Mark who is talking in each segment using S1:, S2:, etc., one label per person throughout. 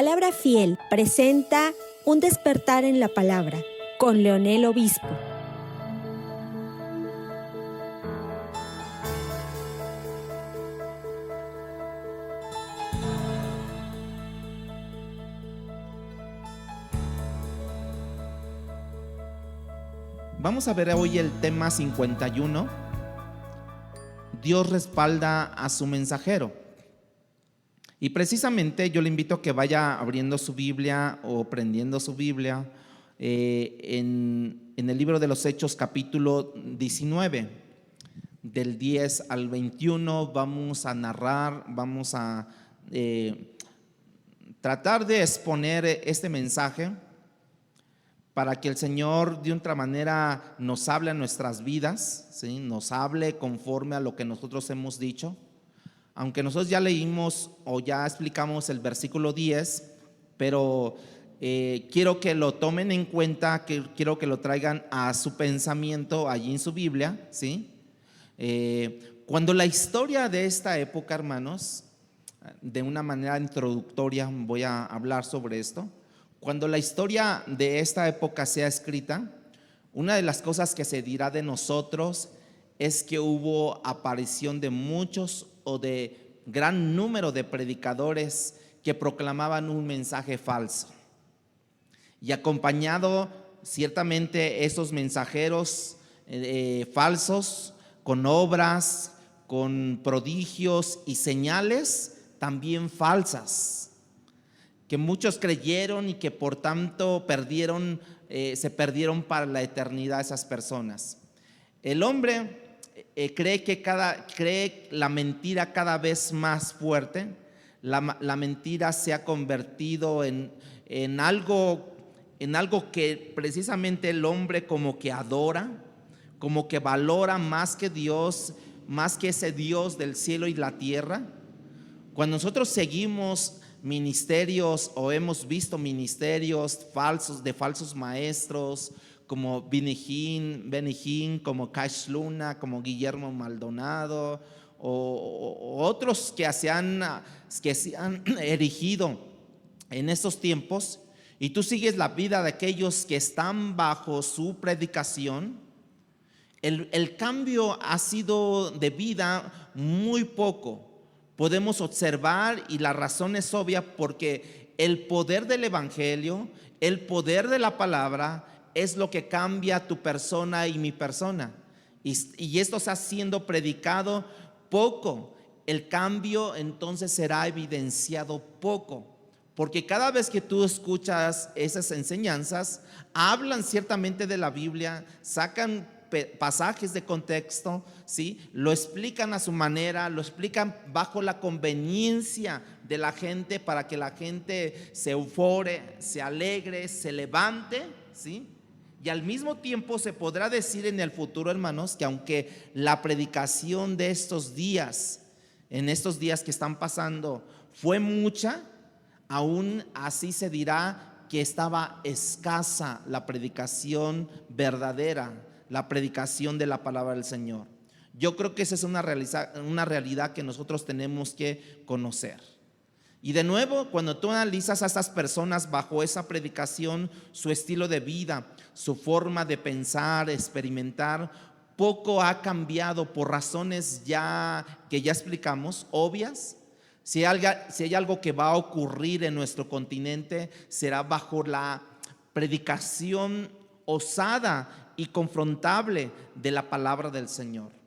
S1: Palabra Fiel presenta Un despertar en la palabra con Leonel Obispo.
S2: Vamos a ver hoy el tema 51. Dios respalda a su mensajero. Y precisamente yo le invito a que vaya abriendo su Biblia o prendiendo su Biblia en el libro de los Hechos, capítulo 19. Del 10 al 21 vamos a narrar, vamos a tratar de exponer este mensaje para que el Señor de otra manera nos hable a nuestras vidas, ¿sí? Nos hable conforme a lo que nosotros hemos dicho. Aunque nosotros ya leímos o ya explicamos el versículo 10, pero quiero que lo tomen en cuenta, quiero que lo traigan a su pensamiento allí en su Biblia, ¿sí? Cuando la historia de esta época, hermanos, de una manera introductoria voy a hablar sobre esto. Cuando la historia de esta época sea escrita, una de las cosas que se dirá de nosotros es que hubo aparición de muchos o de gran número de predicadores que proclamaban un mensaje falso. Y acompañado ciertamente esos mensajeros falsos con obras, con prodigios y señales también falsas, que muchos creyeron y que por tanto se perdieron para la eternidad esas personas. El hombre cree la mentira cada vez más fuerte. La mentira se ha convertido en algo que precisamente el hombre como que adora, como que valora más que Dios, más que ese Dios del cielo y la tierra. Cuando nosotros seguimos ministerios o hemos visto ministerios falsos de falsos maestros como Benny Hinn, como Cash Luna, como Guillermo Maldonado o otros que se han erigido en estos tiempos, y tú sigues la vida de aquellos que están bajo su predicación, el cambio ha sido de vida muy poco. Podemos observar, y la razón es obvia, porque el poder del evangelio, el poder de la palabra es lo que cambia tu persona y mi persona, y esto está siendo predicado poco. El cambio entonces será evidenciado poco, porque cada vez que tú escuchas esas enseñanzas, hablan ciertamente de la Biblia, sacan pasajes de contexto, ¿sí? Lo explican a su manera, lo explican bajo la conveniencia de la gente, para que la gente se eufore, se alegre, se levante, ¿sí? Y al mismo tiempo se podrá decir en el futuro, hermanos, que aunque la predicación de estos días, en estos días que están pasando, fue mucha, aún así se dirá que estaba escasa la predicación verdadera, la predicación de la palabra del Señor. Yo creo que esa es una realidad que nosotros tenemos que conocer. Y de nuevo, cuando tú analizas a estas personas bajo esa predicación, su estilo de vida, su forma de pensar, experimentar, poco ha cambiado por razones que ya explicamos, obvias. Si hay algo que va a ocurrir en nuestro continente, será bajo la predicación osada y confrontable de la palabra del Señor.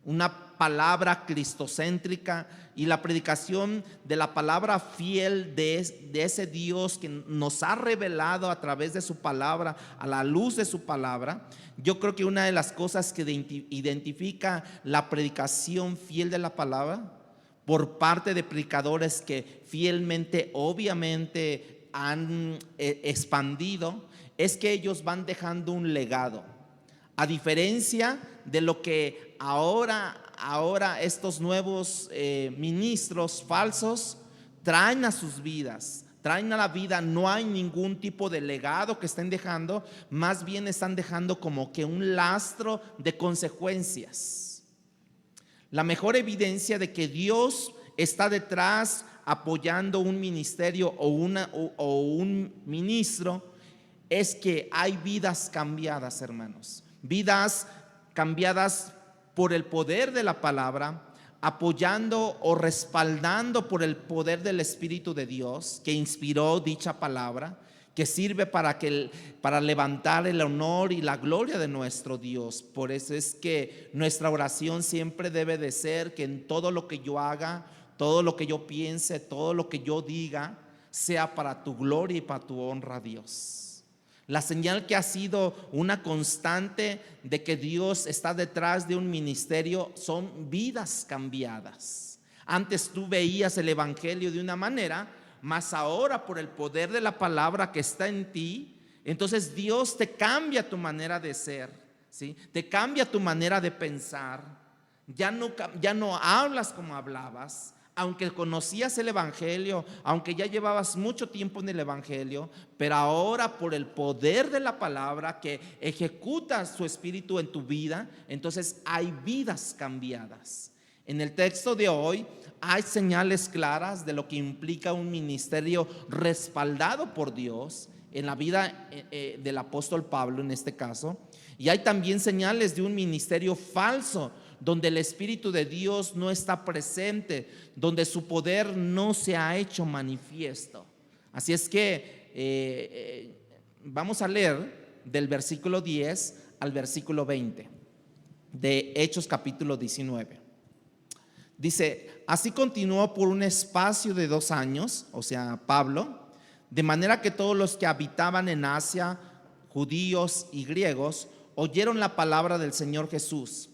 S2: Una palabra cristocéntrica y la predicación de la palabra fiel de ese Dios que nos ha revelado a través de su palabra, a la luz de su palabra. Yo creo que una de las cosas que identifica la predicación fiel de la palabra por parte de predicadores que fielmente, obviamente, han expandido, es que ellos van dejando un legado. A diferencia de lo que ahora estos nuevos ministros falsos traen a sus vidas, traen a la vida, no hay ningún tipo de legado que estén dejando, más bien están dejando como que un lastro de consecuencias. La mejor evidencia de que Dios está detrás apoyando un ministerio o un ministro, es que hay vidas cambiadas, hermanos. Vidas cambiadas por el poder de la palabra, apoyando o respaldando por el poder del Espíritu de Dios que inspiró dicha palabra, que sirve para levantar el honor y la gloria de nuestro Dios. Por eso es que nuestra oración siempre debe de ser que en todo lo que yo haga, todo lo que yo piense, todo lo que yo diga, sea para tu gloria y para tu honra, Dios. La señal que ha sido una constante de que Dios está detrás de un ministerio son vidas cambiadas. Antes tú veías el evangelio de una manera, mas ahora por el poder de la palabra que está en ti, entonces Dios te cambia tu manera de ser, ¿sí? Te cambia tu manera de pensar. Ya no hablas como hablabas. Aunque conocías el evangelio, aunque ya llevabas mucho tiempo en el evangelio, pero ahora por el poder de la palabra que ejecuta su espíritu en tu vida, entonces hay vidas cambiadas. En el texto de hoy hay señales claras de lo que implica un ministerio respaldado por Dios en la vida del apóstol Pablo en este caso, y hay también señales de un ministerio falso donde el Espíritu de Dios no está presente, donde su poder no se ha hecho manifiesto. Así es que vamos a leer del versículo 10 al versículo 20 de Hechos capítulo 19. Dice: así continuó por un espacio de 2 años, o sea, Pablo, de manera que todos los que habitaban en Asia, judíos y griegos, oyeron la palabra del Señor Jesús.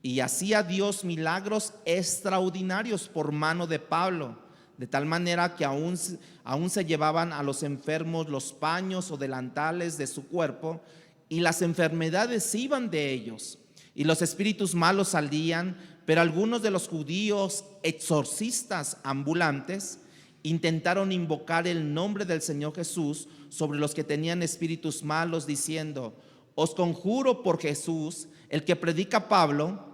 S2: Y hacía Dios milagros extraordinarios por mano de Pablo, de tal manera que aún se llevaban a los enfermos los paños o delantales de su cuerpo, y las enfermedades iban de ellos, y los espíritus malos salían. Pero algunos de los judíos exorcistas ambulantes intentaron invocar el nombre del Señor Jesús sobre los que tenían espíritus malos, diciendo: os conjuro por Jesús, el que predica Pablo.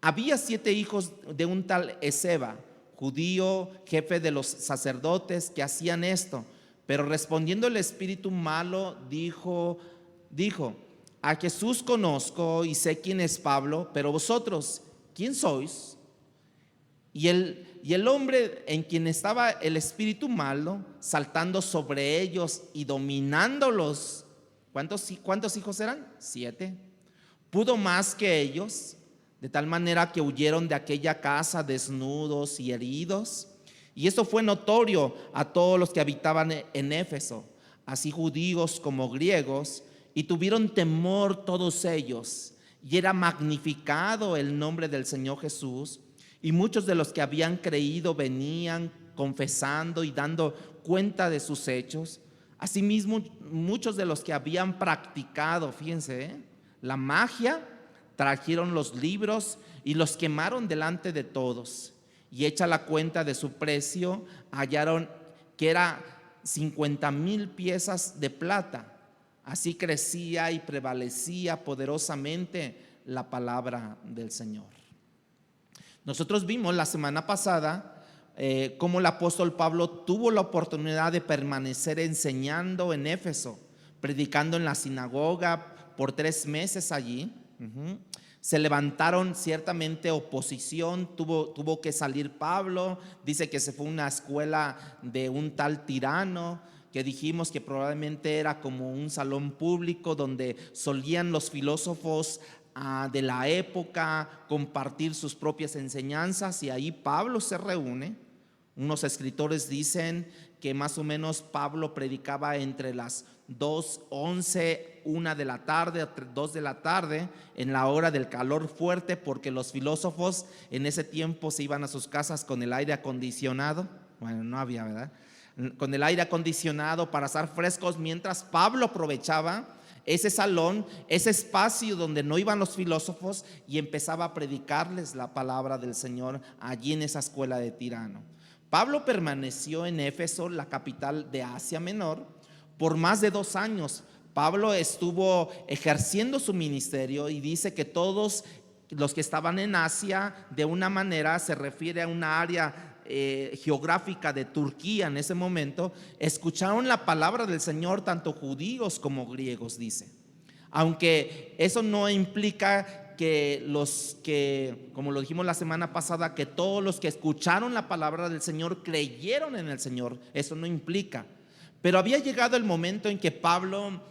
S2: Había 7 hijos de un tal Esceva, judío, jefe de los sacerdotes, que hacían esto. Pero respondiendo el espíritu malo, dijo: a Jesús conozco y sé quién es Pablo, pero vosotros, ¿quién sois? Y el hombre en quien estaba el espíritu malo, saltando sobre ellos y dominándolos, ¿cuántos hijos eran? 7. Pudo más que ellos, de tal manera que huyeron de aquella casa desnudos y heridos. Y esto fue notorio a todos los que habitaban en Éfeso, así judíos como griegos, y tuvieron temor todos ellos. Y era magnificado el nombre del Señor Jesús. Y muchos de los que habían creído venían confesando y dando cuenta de sus hechos. Asimismo, muchos de los que habían practicado, fíjense, la magia, trajeron los libros y los quemaron delante de todos. Y hecha la cuenta de su precio, hallaron que era 50,000 piezas de plata. Así crecía y prevalecía poderosamente la palabra del Señor. Nosotros vimos la semana pasada cómo el apóstol Pablo tuvo la oportunidad de permanecer enseñando en Éfeso, predicando en la sinagoga por 3 meses allí. Se levantaron ciertamente oposición, tuvo que salir Pablo. Dice que se fue a una escuela de un tal Tirano, que dijimos que probablemente era como un salón público donde solían los filósofos de la época compartir sus propias enseñanzas, y ahí Pablo se reúne. Unos escritores dicen que más o menos Pablo predicaba entre las 2:11, 1 de la tarde, 2 de la tarde, en la hora del calor fuerte, porque los filósofos en ese tiempo se iban a sus casas con el aire acondicionado. Bueno, no había, ¿verdad? Con el aire acondicionado para estar frescos, mientras Pablo aprovechaba ese salón, ese espacio donde no iban los filósofos, y empezaba a predicarles la palabra del Señor allí en esa escuela de Tirano. Pablo permaneció en Éfeso, la capital de Asia Menor, por más de 2 años. Pablo estuvo ejerciendo su ministerio, y dice que todos los que estaban en Asia, de una manera se refiere a una área geográfica de Turquía en ese momento, escucharon la palabra del Señor tanto judíos como griegos, dice. Aunque eso no implica que como lo dijimos la semana pasada, que todos los que escucharon la palabra del Señor creyeron en el Señor, eso no implica. Pero había llegado el momento en que Pablo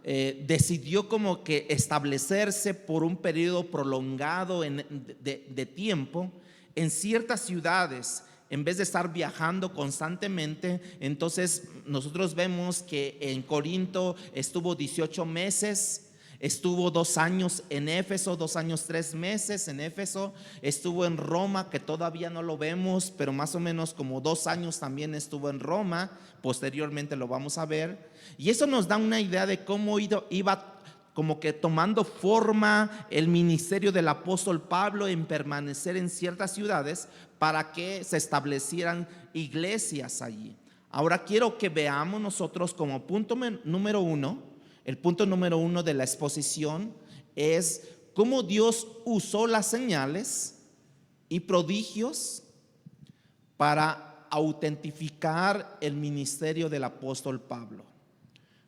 S2: decidió como que establecerse por un periodo prolongado de tiempo en ciertas ciudades, en vez de estar viajando constantemente. Entonces nosotros vemos que en Corinto estuvo 18 meses, estuvo 2 años en Éfeso, 2 años 3 meses en Éfeso, estuvo en Roma, que todavía no lo vemos, pero más o menos como 2 años también estuvo en Roma. Posteriormente lo vamos a ver, y eso nos da una idea de cómo iba como que tomando forma el ministerio del apóstol Pablo en permanecer en ciertas ciudades para que se establecieran iglesias allí. Ahora quiero que veamos nosotros como punto número 1, el punto número 1 de la exposición es cómo Dios usó las señales y prodigios para autentificar el ministerio del apóstol Pablo.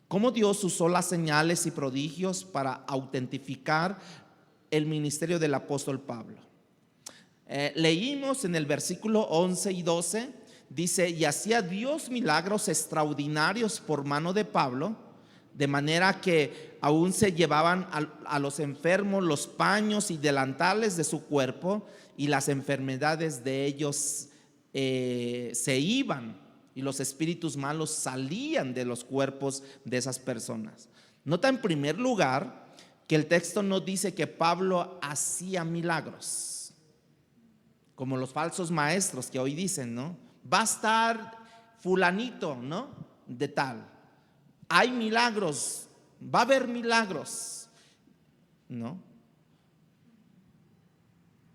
S2: Cómo Dios usó las señales y prodigios para autentificar el ministerio del apóstol Pablo. Leímos en el versículo 11 y 12, dice: y hacía Dios milagros extraordinarios por mano de Pablo, de manera que aún se llevaban a los enfermos los paños y delantales de su cuerpo, y las enfermedades de ellos se iban, y los espíritus malos salían de los cuerpos de esas personas. Nota en primer lugar que el texto no dice que Pablo hacía milagros, como los falsos maestros que hoy dicen, ¿no? Va a estar fulanito, ¿no? De tal. Hay milagros, va a haber milagros, ¿no?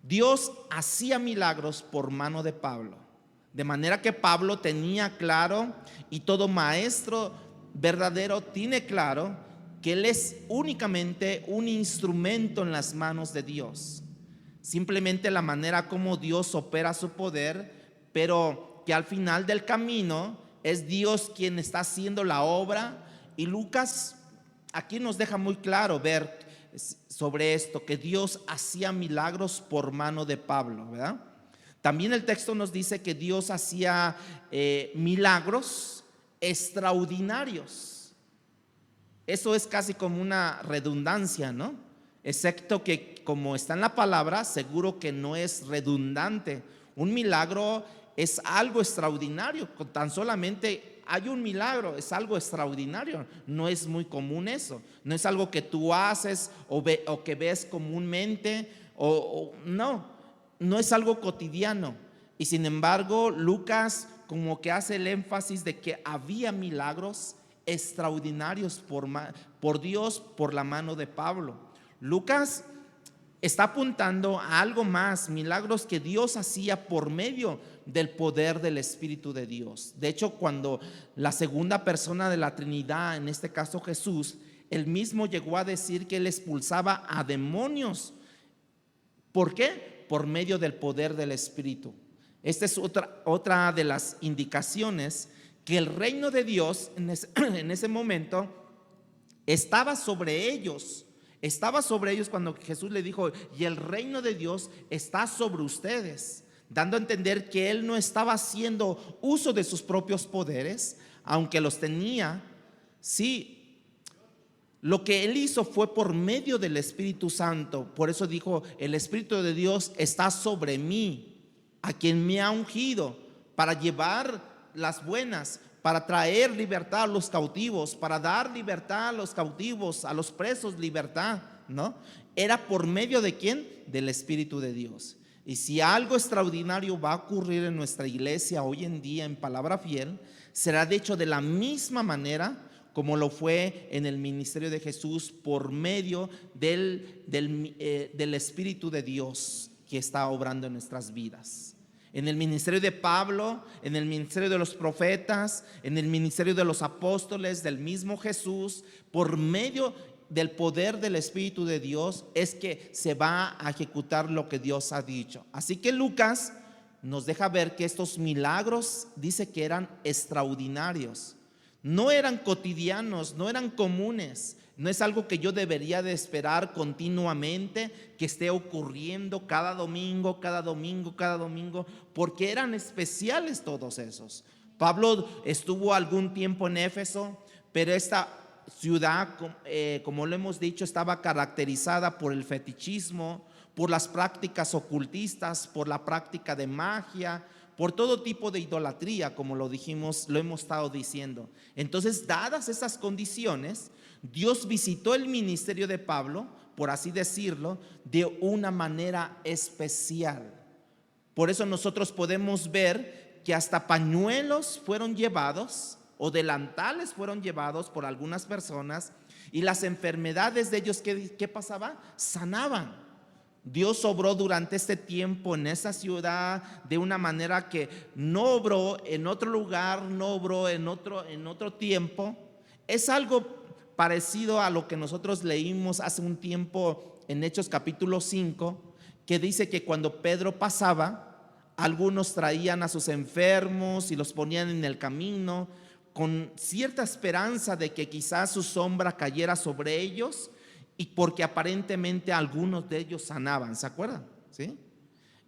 S2: Dios hacía milagros por mano de Pablo. De manera que Pablo tenía claro, y todo maestro verdadero tiene claro, que él es únicamente un instrumento en las manos de Dios. Simplemente la manera como Dios opera su poder, pero que al final del camino es Dios quien está haciendo la obra. Y Lucas aquí nos deja muy claro ver sobre esto, que Dios hacía milagros por mano de Pablo, ¿verdad? También el texto nos dice que Dios hacía milagros extraordinarios. Eso es casi como una redundancia, ¿no? Excepto que, como está en la palabra, seguro que no es redundante. Un milagro es algo extraordinario. Tan solamente hay un milagro, es algo extraordinario. No es muy común eso. No es algo que tú haces o que ves comúnmente. No es algo cotidiano. Y sin embargo, Lucas como que hace el énfasis de que había milagros extraordinarios por Dios, por la mano de Pablo. Lucas está apuntando a algo más, milagros que Dios hacía por medio del poder del Espíritu de Dios. De hecho, cuando la segunda persona de la Trinidad, en este caso Jesús, él mismo llegó a decir que él expulsaba a demonios. ¿Por qué? Por medio del poder del Espíritu. Esta es otra de las indicaciones, que el reino de Dios en ese momento estaba sobre ellos. Estaba sobre ellos cuando Jesús le dijo: y el reino de Dios está sobre ustedes, dando a entender que él no estaba haciendo uso de sus propios poderes, aunque los tenía. Sí, lo que él hizo fue por medio del Espíritu Santo. Por eso dijo: el Espíritu de Dios está sobre mí, a quien me ha ungido para llevar las buenas, para traer libertad a los cautivos, para dar libertad a los cautivos, a los presos libertad, ¿no? Era por medio de ¿quién? Del Espíritu de Dios. Y si algo extraordinario va a ocurrir en nuestra iglesia hoy en día en Palabra Fiel, será de hecho de la misma manera como lo fue en el ministerio de Jesús, por medio del Espíritu de Dios que está obrando en nuestras vidas. En el ministerio de Pablo, en el ministerio de los profetas, en el ministerio de los apóstoles, del mismo Jesús, por medio del poder del Espíritu de Dios es que se va a ejecutar lo que Dios ha dicho. Así que Lucas nos deja ver que estos milagros dice que eran extraordinarios. No eran cotidianos, no eran comunes. No es algo que yo debería de esperar continuamente, que esté ocurriendo cada domingo, cada domingo, cada domingo, porque eran especiales todos esos. Pablo estuvo algún tiempo en Éfeso, pero esta ciudad, como lo hemos dicho, estaba caracterizada por el fetichismo, por las prácticas ocultistas, por la práctica de magia, por todo tipo de idolatría, como lo dijimos, lo hemos estado diciendo. Entonces, dadas esas condiciones, Dios visitó el ministerio de Pablo, por así decirlo, de una manera especial. Por eso nosotros podemos ver que hasta pañuelos fueron llevados o delantales fueron llevados por algunas personas, y las enfermedades de ellos, ¿qué pasaba? Sanaban. Dios obró durante este tiempo en esa ciudad de una manera que no obró en otro lugar, no obró en otro tiempo. Es algo parecido a lo que nosotros leímos hace un tiempo en Hechos capítulo 5, que dice que cuando Pedro pasaba, algunos traían a sus enfermos y los ponían en el camino con cierta esperanza de que quizás su sombra cayera sobre ellos, y porque aparentemente algunos de ellos sanaban, ¿se acuerdan? ¿Sí?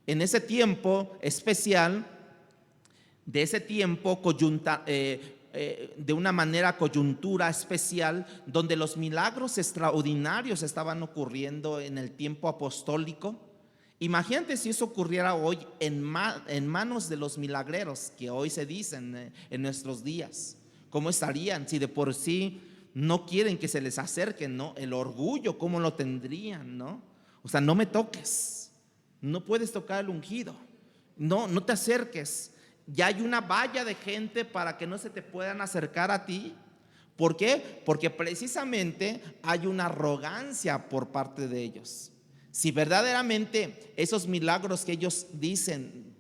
S2: En ese tiempo especial, de ese tiempo de una manera coyuntura especial, donde los milagros extraordinarios estaban ocurriendo en el tiempo apostólico. Imagínate si eso ocurriera hoy en manos de los milagreros que hoy se dicen en nuestros días. ¿Cómo estarían? Si de por sí no quieren que se les acerquen, ¿no? El orgullo, ¿cómo lo tendrían, no? O sea, no me toques, no puedes tocar el ungido, no te acerques. Ya hay una valla de gente para que no se te puedan acercar a ti. ¿Por qué? Porque precisamente hay una arrogancia por parte de ellos. Si verdaderamente esos milagros que ellos dicen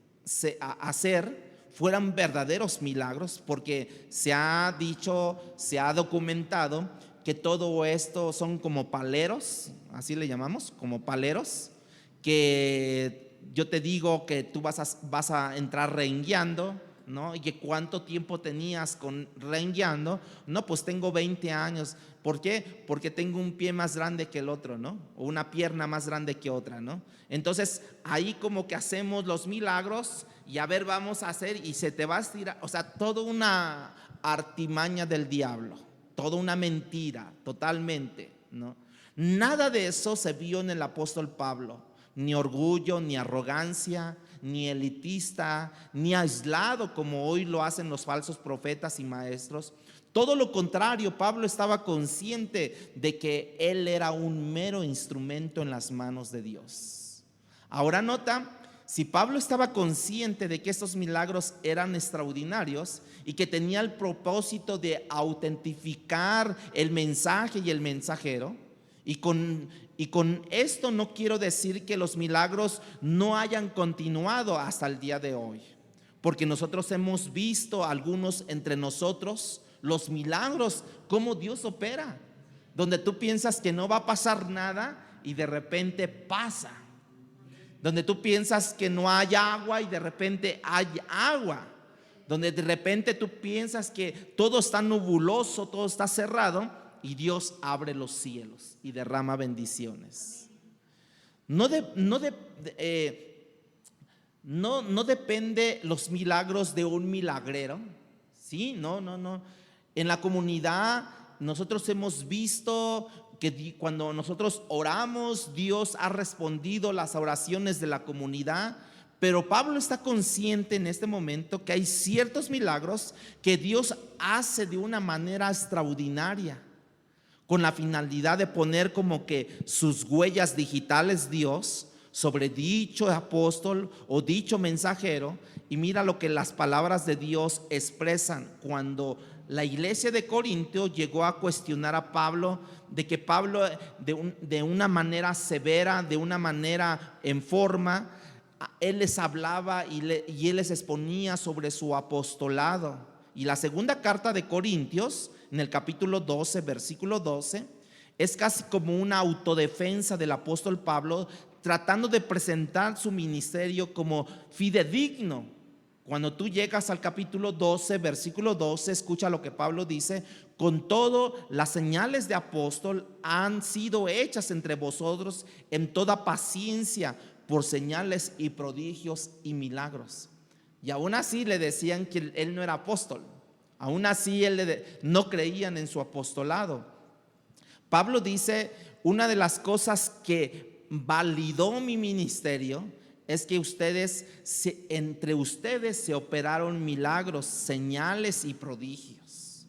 S2: hacer fueran verdaderos milagros, porque se ha dicho, se ha documentado que todo esto son como paleros, así le llamamos, como paleros, que yo te digo que tú vas a entrar rengueando, ¿no? Y que cuánto tiempo tenías rengueando. No, pues tengo 20 años. ¿Por qué? Porque tengo un pie más grande que el otro, ¿no? O una pierna más grande que otra, ¿no? Entonces ahí como que hacemos los milagros y a ver, vamos a hacer, y se te va a estirar. O sea, toda una artimaña del diablo, toda una mentira, totalmente, ¿no? Nada de eso se vio en el apóstol Pablo. Ni orgullo, ni arrogancia, ni elitista, ni aislado como hoy lo hacen los falsos profetas y maestros. Todo lo contrario, Pablo estaba consciente de que él era un mero instrumento en las manos de Dios. Ahora nota, si Pablo estaba consciente de que estos milagros eran extraordinarios y que tenía el propósito de autentificar el mensaje y el mensajero, y con esto no quiero decir que los milagros no hayan continuado hasta el día de hoy, porque nosotros hemos visto algunos entre nosotros los milagros, cómo Dios opera, donde tú piensas que no va a pasar nada y de repente pasa, donde tú piensas que no hay agua y de repente hay agua, donde de repente tú piensas que todo está nubuloso, todo está cerrado, y Dios abre los cielos y derrama bendiciones. No depende los milagros de un milagrero, ¿sí? No. En la comunidad nosotros hemos visto que cuando nosotros oramos, Dios ha respondido las oraciones de la comunidad. Pero Pablo está consciente en este momento que hay ciertos milagros que Dios hace de una manera extraordinaria, con la finalidad de poner como que sus huellas digitales Dios sobre dicho apóstol o dicho mensajero. Y mira lo que las palabras de Dios expresan cuando la iglesia de Corinto llegó a cuestionar a Pablo, de que Pablo de una manera severa, de una manera en forma, él les hablaba y él les exponía sobre su apostolado. Y la segunda carta de Corintios, en el capítulo 12, versículo 12, es casi como una autodefensa del apóstol Pablo, tratando de presentar su ministerio como fidedigno. Cuando tú llegas al capítulo 12, versículo 12, escucha lo que Pablo dice: con todo, las señales de apóstol han sido hechas entre vosotros en toda paciencia por señales y prodigios y milagros. Y aún así le decían que él no era apóstol. Aún así no creían en su apostolado. Pablo dice: una de las cosas que validó mi ministerio es que entre ustedes se operaron milagros, señales y prodigios.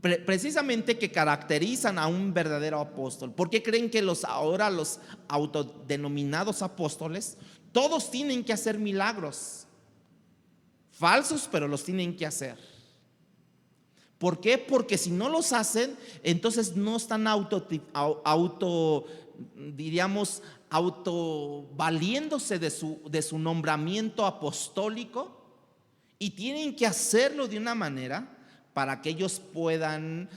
S2: Precisamente que caracterizan a un verdadero apóstol. ¿Por qué creen que ahora los autodenominados apóstoles todos tienen que hacer milagros? Falsos, pero los tienen que hacer. ¿Por qué? Porque si no los hacen, entonces no están valiéndose de su nombramiento apostólico, y tienen que hacerlo de una manera para que ellos puedan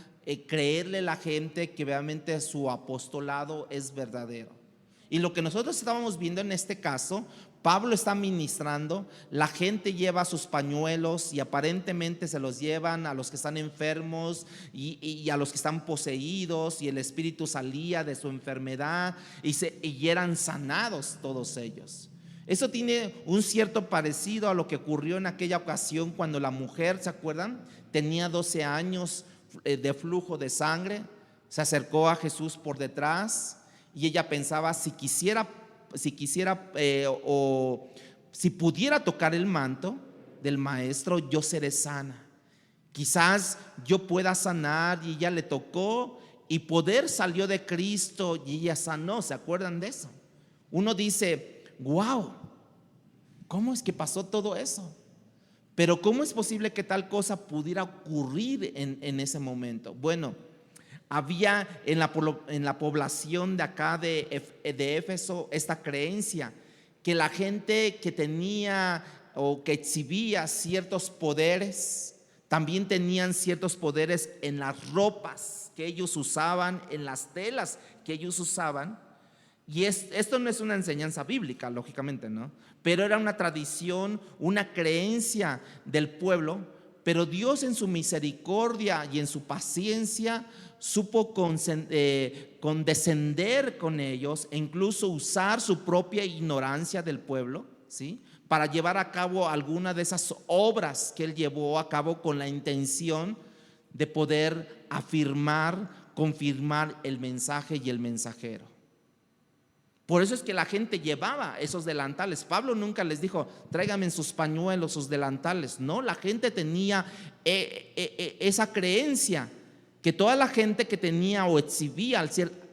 S2: creerle a la gente que realmente su apostolado es verdadero. Y lo que nosotros estábamos viendo en este caso, Pablo está ministrando, la gente lleva sus pañuelos y aparentemente se los llevan a los que están enfermos y a los que están poseídos, y el espíritu salía de su enfermedad y eran sanados todos ellos. Eso tiene un cierto parecido a lo que ocurrió en aquella ocasión cuando la mujer, ¿se acuerdan? Tenía 12 años de flujo de sangre, se acercó a Jesús por detrás y ella pensaba: si pudiera tocar el manto del maestro, yo seré sana. Quizás yo pueda sanar. Y ella le tocó y poder salió de Cristo y ella sanó. ¿Se acuerdan de eso? Uno dice: wow, ¿cómo es que pasó todo eso? Pero ¿cómo es posible que tal cosa pudiera ocurrir en ese momento? Bueno, había en la población de acá de Éfeso esta creencia que la gente que tenía o que exhibía ciertos poderes también tenían ciertos poderes en las ropas que ellos usaban, en las telas que ellos usaban. Y esto no es una enseñanza bíblica, lógicamente, ¿no? Pero era una tradición, una creencia del pueblo. Pero Dios, en su misericordia y en su paciencia, supo condescender con ellos e incluso usar su propia ignorancia del pueblo, ¿sí?, para llevar a cabo alguna de esas obras que él llevó a cabo con la intención de poder confirmar el mensaje y el mensajero. Por eso es que la gente llevaba esos delantales. Pablo nunca les dijo: tráiganme sus pañuelos, sus delantales. No, la gente tenía esa creencia, que toda la gente que tenía o exhibía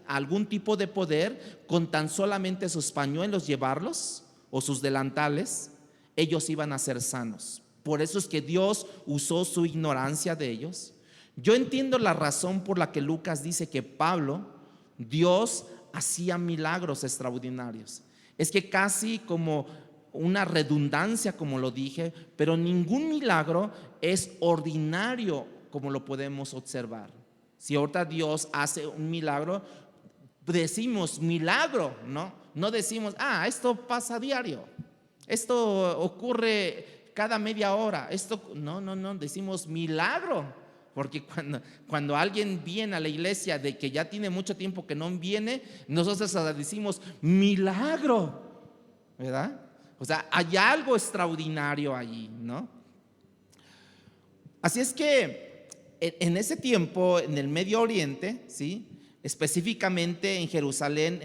S2: algún tipo de poder, con tan solamente sus pañuelos llevarlos o sus delantales, ellos iban a ser sanos. Por eso es que Dios usó su ignorancia de ellos. Yo entiendo la razón por la que Lucas dice que Dios hacía milagros extraordinarios. Es que casi como una redundancia, como lo dije, pero ningún milagro es ordinario como lo podemos observar. Si ahorita Dios hace un milagro, decimos milagro, no decimos: esto pasa a diario, esto ocurre cada media hora, no, decimos milagro. Porque cuando alguien viene a la iglesia de que ya tiene mucho tiempo que no viene, nosotros decimos milagro, ¿verdad? O sea, hay algo extraordinario allí, ¿no? Así es que en ese tiempo, en el Medio Oriente, ¿sí?, específicamente en Jerusalén,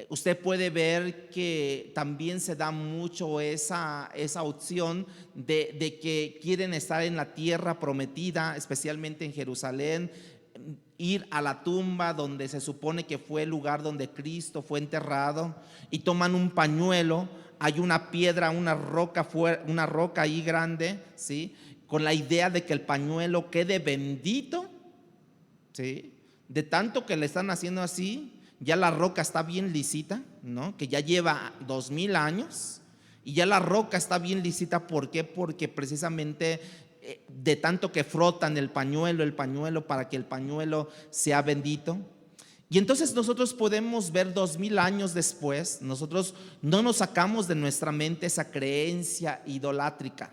S2: usted puede ver que también se da mucho esa opción de que quieren estar en la tierra prometida, especialmente en Jerusalén, ir a la tumba donde se supone que fue el lugar donde Cristo fue enterrado, y toman un pañuelo, hay una piedra, una roca ahí grande, ¿sí?, con la idea de que el pañuelo quede bendito, ¿sí?, de tanto que le están haciendo así. Ya la roca está bien lisita, ¿no?, que ya lleva 2000 años y ya la roca está bien lisita. ¿Por qué? Porque precisamente de tanto que frotan el pañuelo para que el pañuelo sea bendito. Y entonces nosotros podemos ver 2000 años después, nosotros no nos sacamos de nuestra mente esa creencia idolátrica.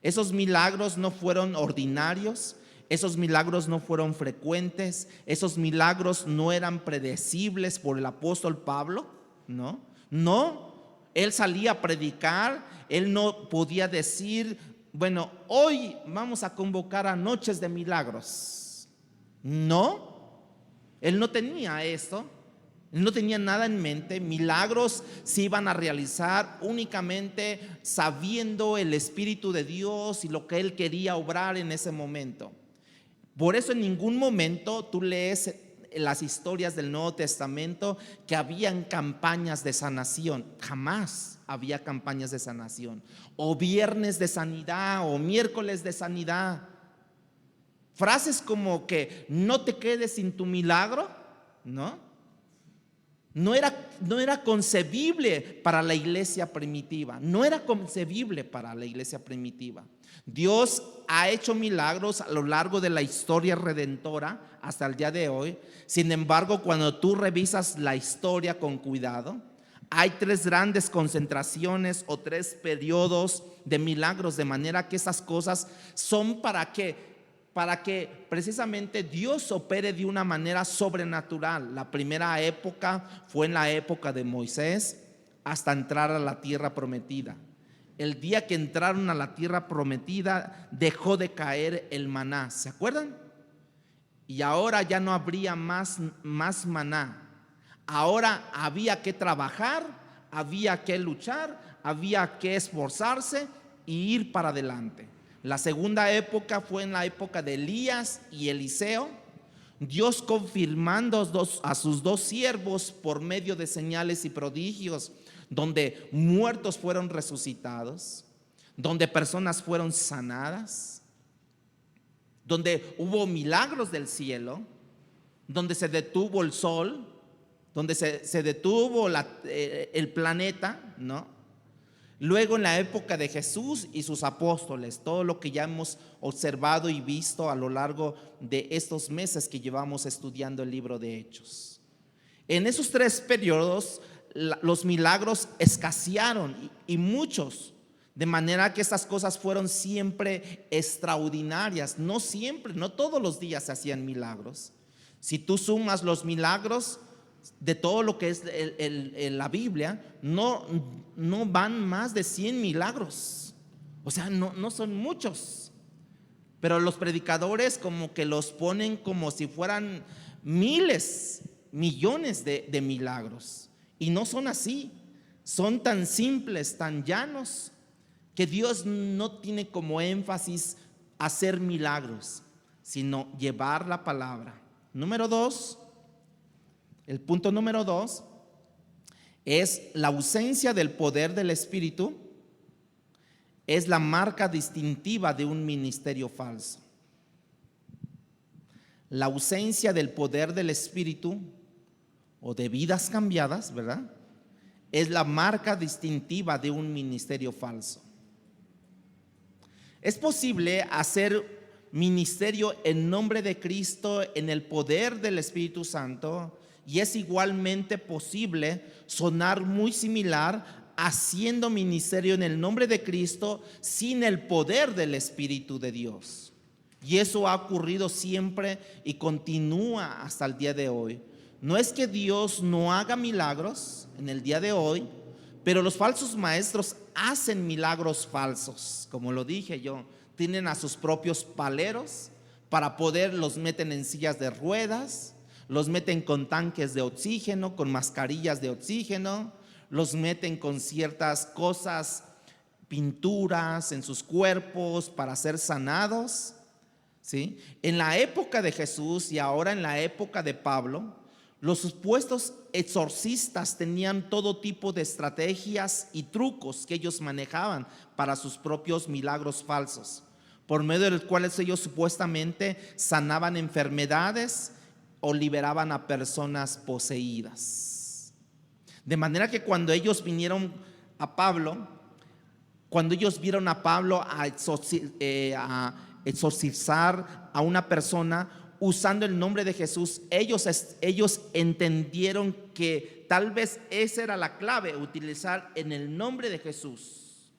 S2: Esos milagros no fueron ordinarios, esos milagros no fueron frecuentes, esos milagros no eran predecibles por el apóstol Pablo, ¿no? No, él salía a predicar, él no podía decir, bueno, hoy vamos a convocar a noches de milagros. No. Él no tenía esto, él no tenía nada en mente. Milagros se iban a realizar únicamente sabiendo el Espíritu de Dios y lo que Él quería obrar en ese momento. Por eso en ningún momento tú lees las historias del Nuevo Testamento que habían campañas de sanación. Jamás había campañas de sanación, o viernes de sanidad, o miércoles de sanidad. Frases como que no te quedes sin tu milagro, no era concebible para la iglesia primitiva. No era concebible para la iglesia primitiva. Dios ha hecho milagros a lo largo de la historia redentora hasta el día de hoy. Sin embargo, cuando tú revisas la historia con cuidado, hay 3 grandes concentraciones o 3 periodos de milagros, de manera que esas cosas son para que precisamente Dios opere de una manera sobrenatural. La primera época fue en la época de Moisés hasta entrar a la tierra prometida. El día que entraron a la tierra prometida dejó de caer el maná, ¿se acuerdan? Y ahora ya no habría más maná. Ahora había que trabajar, había que luchar, había que esforzarse y ir para adelante. La segunda época fue en la época de Elías y Eliseo, Dios confirmando a sus 2 siervos por medio de señales y prodigios, donde muertos fueron resucitados, donde personas fueron sanadas, donde hubo milagros del cielo, donde se detuvo el sol, donde se detuvo el planeta, ¿no? Luego en la época de Jesús y sus apóstoles, todo lo que ya hemos observado y visto a lo largo de estos meses que llevamos estudiando el libro de Hechos. En esos 3 periodos los milagros escasearon y muchos, de manera que estas cosas fueron siempre extraordinarias. No siempre, no todos los días se hacían milagros. Si tú sumas los milagros de todo lo que es la Biblia, no van más de 100 milagros. O sea, no son muchos. Pero los predicadores como que los ponen como si fueran miles, millones de milagros. Y no son así. Son tan simples, tan llanos, que Dios no tiene como énfasis hacer milagros, sino llevar la palabra. Número 2. El punto número 2 es la ausencia del poder del Espíritu, es la marca distintiva de un ministerio falso. La ausencia del poder del Espíritu o de vidas cambiadas, ¿verdad? Es la marca distintiva de un ministerio falso. Es posible hacer ministerio en nombre de Cristo, en el poder del Espíritu Santo, y es igualmente posible sonar muy similar haciendo ministerio en el nombre de Cristo sin el poder del Espíritu de Dios. Y eso ha ocurrido siempre y continúa hasta el día de hoy. No es que Dios no haga milagros en el día de hoy, pero los falsos maestros hacen milagros falsos. Como lo dije yo, tienen a sus propios paleros para poder, los meten en sillas de ruedas, los meten con tanques de oxígeno, con mascarillas de oxígeno, los meten con ciertas cosas, pinturas en sus cuerpos para ser sanados, ¿sí? En la época de Jesús y ahora en la época de Pablo, los supuestos exorcistas tenían todo tipo de estrategias y trucos que ellos manejaban para sus propios milagros falsos, por medio de los cuales ellos supuestamente sanaban enfermedades o liberaban a personas poseídas. De manera que cuando ellos vinieron a Pablo, cuando ellos vieron a Pablo a exorcizar a una persona, usando el nombre de Jesús, ellos entendieron que tal vez esa era la clave, utilizar en el nombre de Jesús.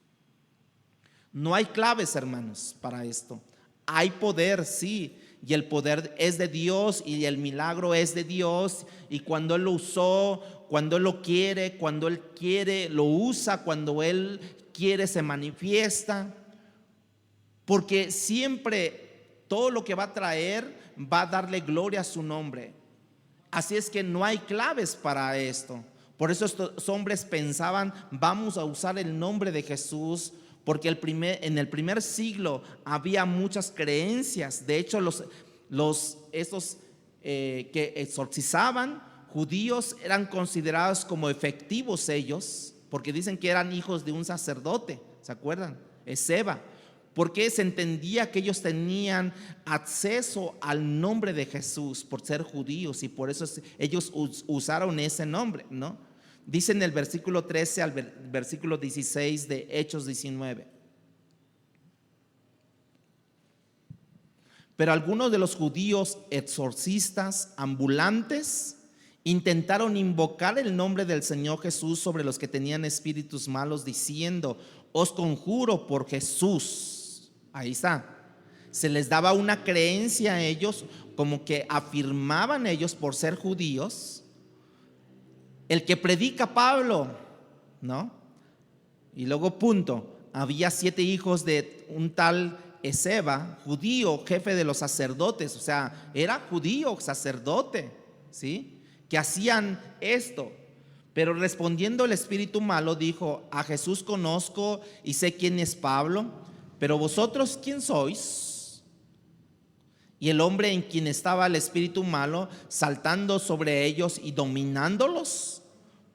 S2: No hay claves, hermanos, para esto. Hay poder, sí, y el poder es de Dios y el milagro es de Dios, y cuando Él lo usó, cuando Él lo quiere, cuando Él quiere lo usa, cuando Él quiere se manifiesta, porque siempre todo lo que va a traer va a darle gloria a su nombre. Así es que no hay claves para esto. Por eso estos hombres pensaban, vamos a usar el nombre de Jesús, porque en el primer siglo había muchas creencias. De hecho, estos que exorcizaban judíos eran considerados como efectivos ellos, porque dicen que eran hijos de un sacerdote, ¿se acuerdan? Esceva, porque se entendía que ellos tenían acceso al nombre de Jesús por ser judíos, y por eso ellos usaron ese nombre, ¿no? Dice en el versículo 13 al versículo 16 de Hechos 19. Pero algunos de los judíos exorcistas ambulantes intentaron invocar el nombre del Señor Jesús sobre los que tenían espíritus malos, diciendo: os conjuro por Jesús. Ahí está. Se les daba una creencia a ellos, como que afirmaban ellos por ser judíos: el que predica Pablo, ¿no? Y luego punto, había 7 hijos de un tal Esceva, judío, jefe de los sacerdotes, o sea, era judío, sacerdote, ¿sí? Que hacían esto. Pero respondiendo el espíritu malo dijo: a Jesús conozco y sé quién es Pablo, pero vosotros ¿quién sois? Y el hombre en quien estaba el espíritu malo, saltando sobre ellos y dominándolos,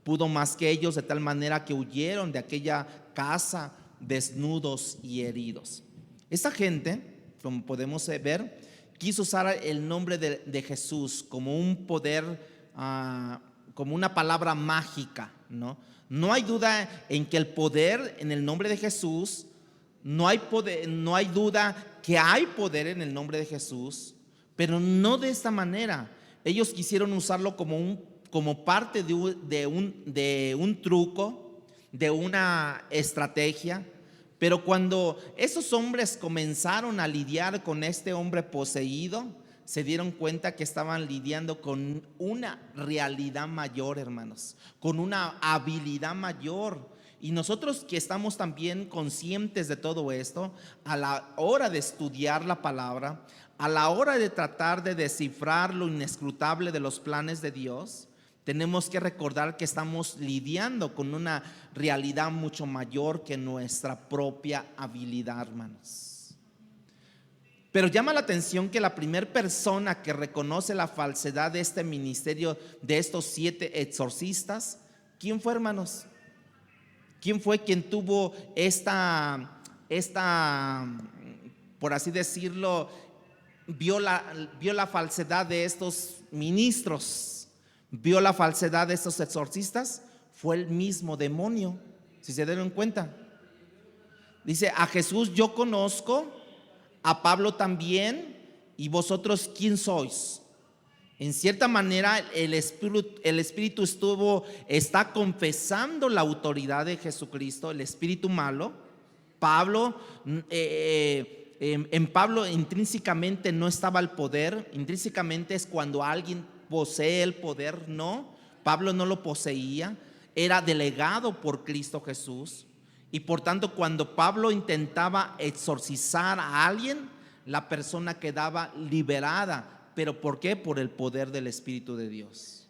S2: pudo más que ellos, de tal manera que huyeron de aquella casa desnudos y heridos. Esta gente, como podemos ver, quiso usar el nombre de Jesús como un poder, como una palabra mágica, ¿no? No hay duda en que el poder en el nombre de Jesús, no hay duda que hay poder en el nombre de Jesús, pero no de esta manera. Ellos quisieron usarlo como parte de un truco, de una estrategia. Pero cuando esos hombres comenzaron a lidiar con este hombre poseído, se dieron cuenta que estaban lidiando con una realidad mayor, hermanos, con una habilidad mayor. Y nosotros que estamos también conscientes de todo esto, a la hora de estudiar la palabra, a la hora de tratar de descifrar lo inescrutable de los planes de Dios, tenemos que recordar que estamos lidiando con una realidad mucho mayor que nuestra propia habilidad, hermanos. Pero llama la atención que la primera persona que reconoce la falsedad de este ministerio, de estos 7 exorcistas, ¿quién fue, hermanos? ¿Quién fue quien tuvo esta, por así decirlo, vio la falsedad de estos ministros? ¿Vio la falsedad de estos exorcistas? Fue el mismo demonio, si se dieron cuenta. Dice: a Jesús yo conozco, a Pablo también, y vosotros ¿quién sois? En cierta manera el espíritu está confesando la autoridad de Jesucristo, el espíritu malo. Pablo, en Pablo intrínsecamente no estaba el poder. Intrínsecamente es cuando alguien posee el poder. No, Pablo no lo poseía, era delegado por Cristo Jesús, y por tanto cuando Pablo intentaba exorcizar a alguien, la persona quedaba liberada. ¿Pero por qué? Por el poder del Espíritu de Dios.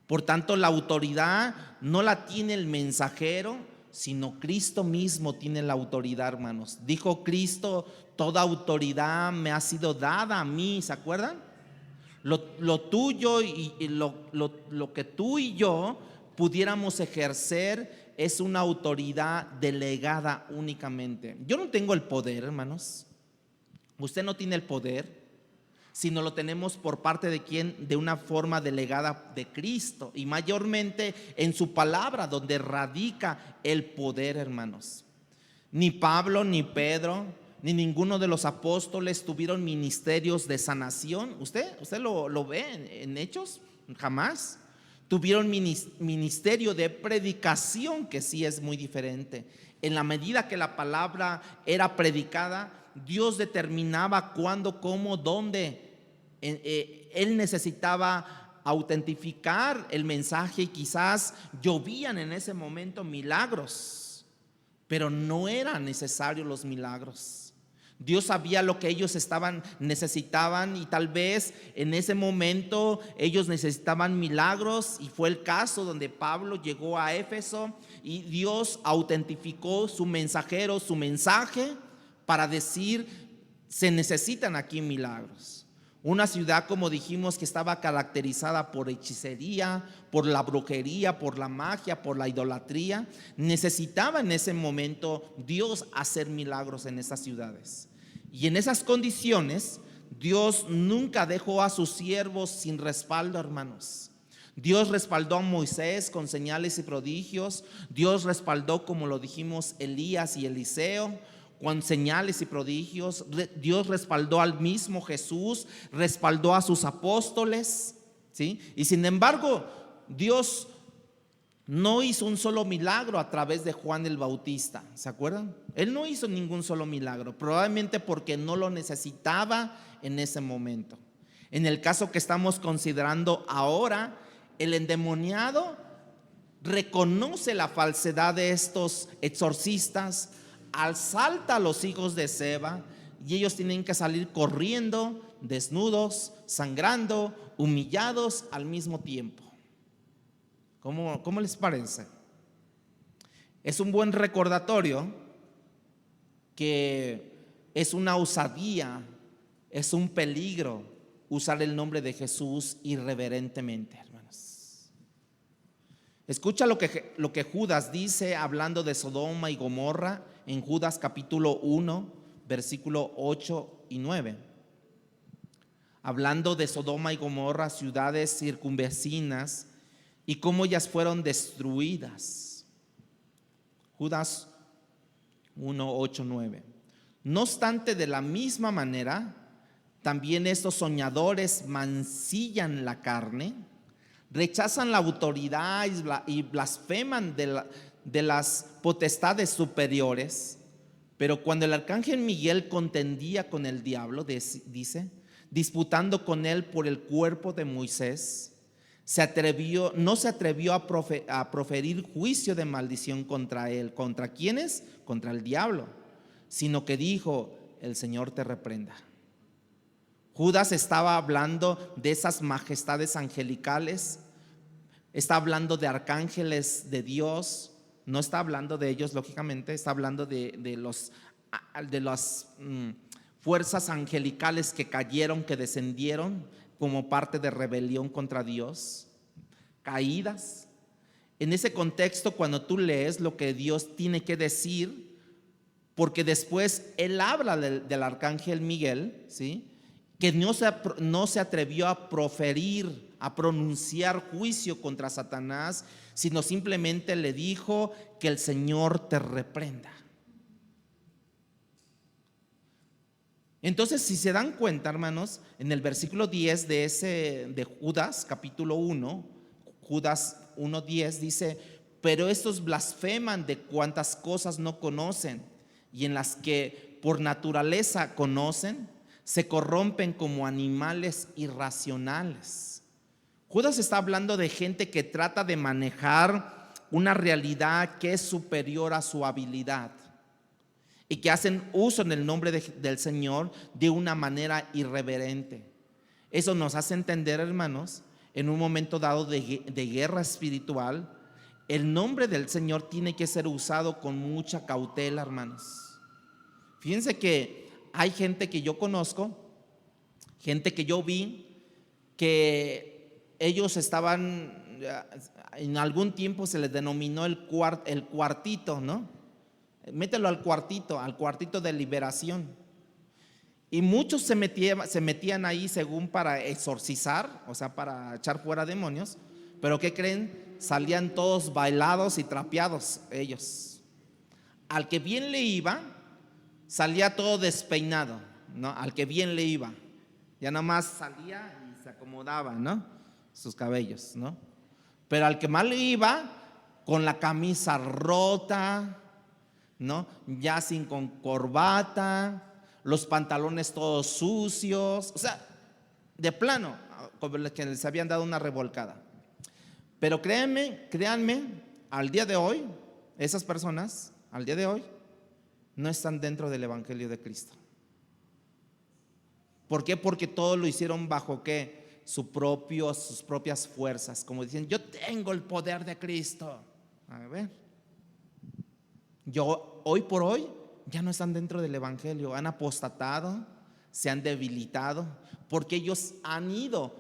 S2: Por tanto, la autoridad no la tiene el mensajero, sino Cristo mismo tiene la autoridad, hermanos. Dijo Cristo: toda autoridad me ha sido dada a mí, ¿se acuerdan? Lo tuyo y lo que tú y yo pudiéramos ejercer es una autoridad delegada únicamente. Yo no tengo el poder, hermanos. Usted no tiene el poder, sino lo tenemos por parte de ¿quién? De una forma delegada de Cristo, y mayormente en su palabra, donde radica el poder, hermanos. Ni Pablo ni Pedro ni ninguno de los apóstoles tuvieron ministerios de sanación. ¿Usted lo ve en Hechos? Jamás. Tuvieron ministerio de predicación, que sí es muy diferente. En la medida que la palabra era predicada, Dios determinaba cuándo, cómo, dónde. Él necesitaba autentificar el mensaje y quizás llovían en ese momento milagros, pero no eran necesarios los milagros. Dios sabía lo que ellos necesitaban y tal vez en ese momento ellos necesitaban milagros, y fue el caso donde Pablo llegó a Éfeso y Dios autentificó su mensajero, su mensaje, para decir: se necesitan aquí milagros. Una ciudad, como dijimos, que estaba caracterizada por hechicería, por la brujería, por la magia, por la idolatría, necesitaba en ese momento Dios hacer milagros en esas ciudades. Y en esas condiciones, Dios nunca dejó a sus siervos sin respaldo, hermanos. Dios respaldó a Moisés con señales y prodigios. Dios respaldó, como lo dijimos, Elías y Eliseo con señales y prodigios. Dios respaldó al mismo Jesús, respaldó a sus apóstoles, ¿sí? Y sin embargo, Dios no hizo un solo milagro a través de Juan el Bautista, ¿se acuerdan? Él no hizo ningún solo milagro, probablemente porque no lo necesitaba en ese momento. En el caso que estamos considerando ahora, el endemoniado reconoce la falsedad de estos exorcistas, asalta a los hijos de Seba y ellos tienen que salir corriendo, desnudos, sangrando, humillados al mismo tiempo. ¿Cómo les parece? Es un buen recordatorio que es una osadía, es un peligro usar el nombre de Jesús irreverentemente, hermanos. Escucha lo que Judas dice hablando de Sodoma y Gomorra en Judas capítulo 1, versículo 8 y 9. Hablando de Sodoma y Gomorra, ciudades circunvecinas, y cómo ellas fueron destruidas. Judas 1, 8, 9. No obstante, de la misma manera, también estos soñadores mancillan la carne, rechazan la autoridad y blasfeman de las potestades superiores. Pero cuando el arcángel Miguel contendía con el diablo, dice, disputando con él por el cuerpo de Moisés, no se atrevió a proferir juicio de maldición contra él. ¿Contra quiénes? Contra el diablo, sino que dijo: el Señor te reprenda. Judas estaba hablando de esas majestades angelicales, está hablando de arcángeles de Dios. No está hablando de ellos, lógicamente, está hablando de las fuerzas angelicales que cayeron, que descendieron como parte de rebelión contra Dios, caídas. En ese contexto, cuando tú lees lo que Dios tiene que decir, porque después él habla del arcángel Miguel, ¿sí?, que no se atrevió a proferir, a pronunciar juicio contra Satanás, sino simplemente le dijo: que el Señor te reprenda. Entonces, si se dan cuenta, hermanos, en el versículo 10 de Judas, capítulo 1, Judas 1:10 dice: pero estos blasfeman de cuantas cosas no conocen, y en las que por naturaleza conocen, se corrompen como animales irracionales. Judas está hablando de gente que trata de manejar una realidad que es superior a su habilidad y que hacen uso en el nombre del Señor de una manera irreverente. Eso nos hace entender, hermanos, en un momento dado de guerra espiritual, el nombre del Señor tiene que ser usado con mucha cautela, hermanos. Fíjense que hay gente que yo conozco, gente que yo vi, que ellos estaban, en algún tiempo se les denominó el cuartito, ¿no? Mételo al cuartito de liberación. Y muchos se metían ahí según para exorcizar, o sea, para echar fuera demonios. Pero ¿qué creen? Salían todos bailados y trapeados ellos. Al que bien le iba, salía todo despeinado, ¿no? Al que bien le iba. Ya nada más salía y se acomodaba, ¿no? Sus cabellos, ¿no? Pero al que mal le iba, con la camisa rota, ¿no? Ya sin con corbata, los pantalones todos sucios, o sea, de plano, como que les habían dado una revolcada. Pero créanme, al día de hoy, esas personas, al día de hoy, no están dentro del Evangelio de Cristo. ¿Por qué? Porque todo lo hicieron bajo ¿qué? Sus propias fuerzas. Como dicen, yo tengo el poder de Cristo. A ver, hoy por hoy ya no están dentro del Evangelio. Han apostatado, se han debilitado, porque ellos han ido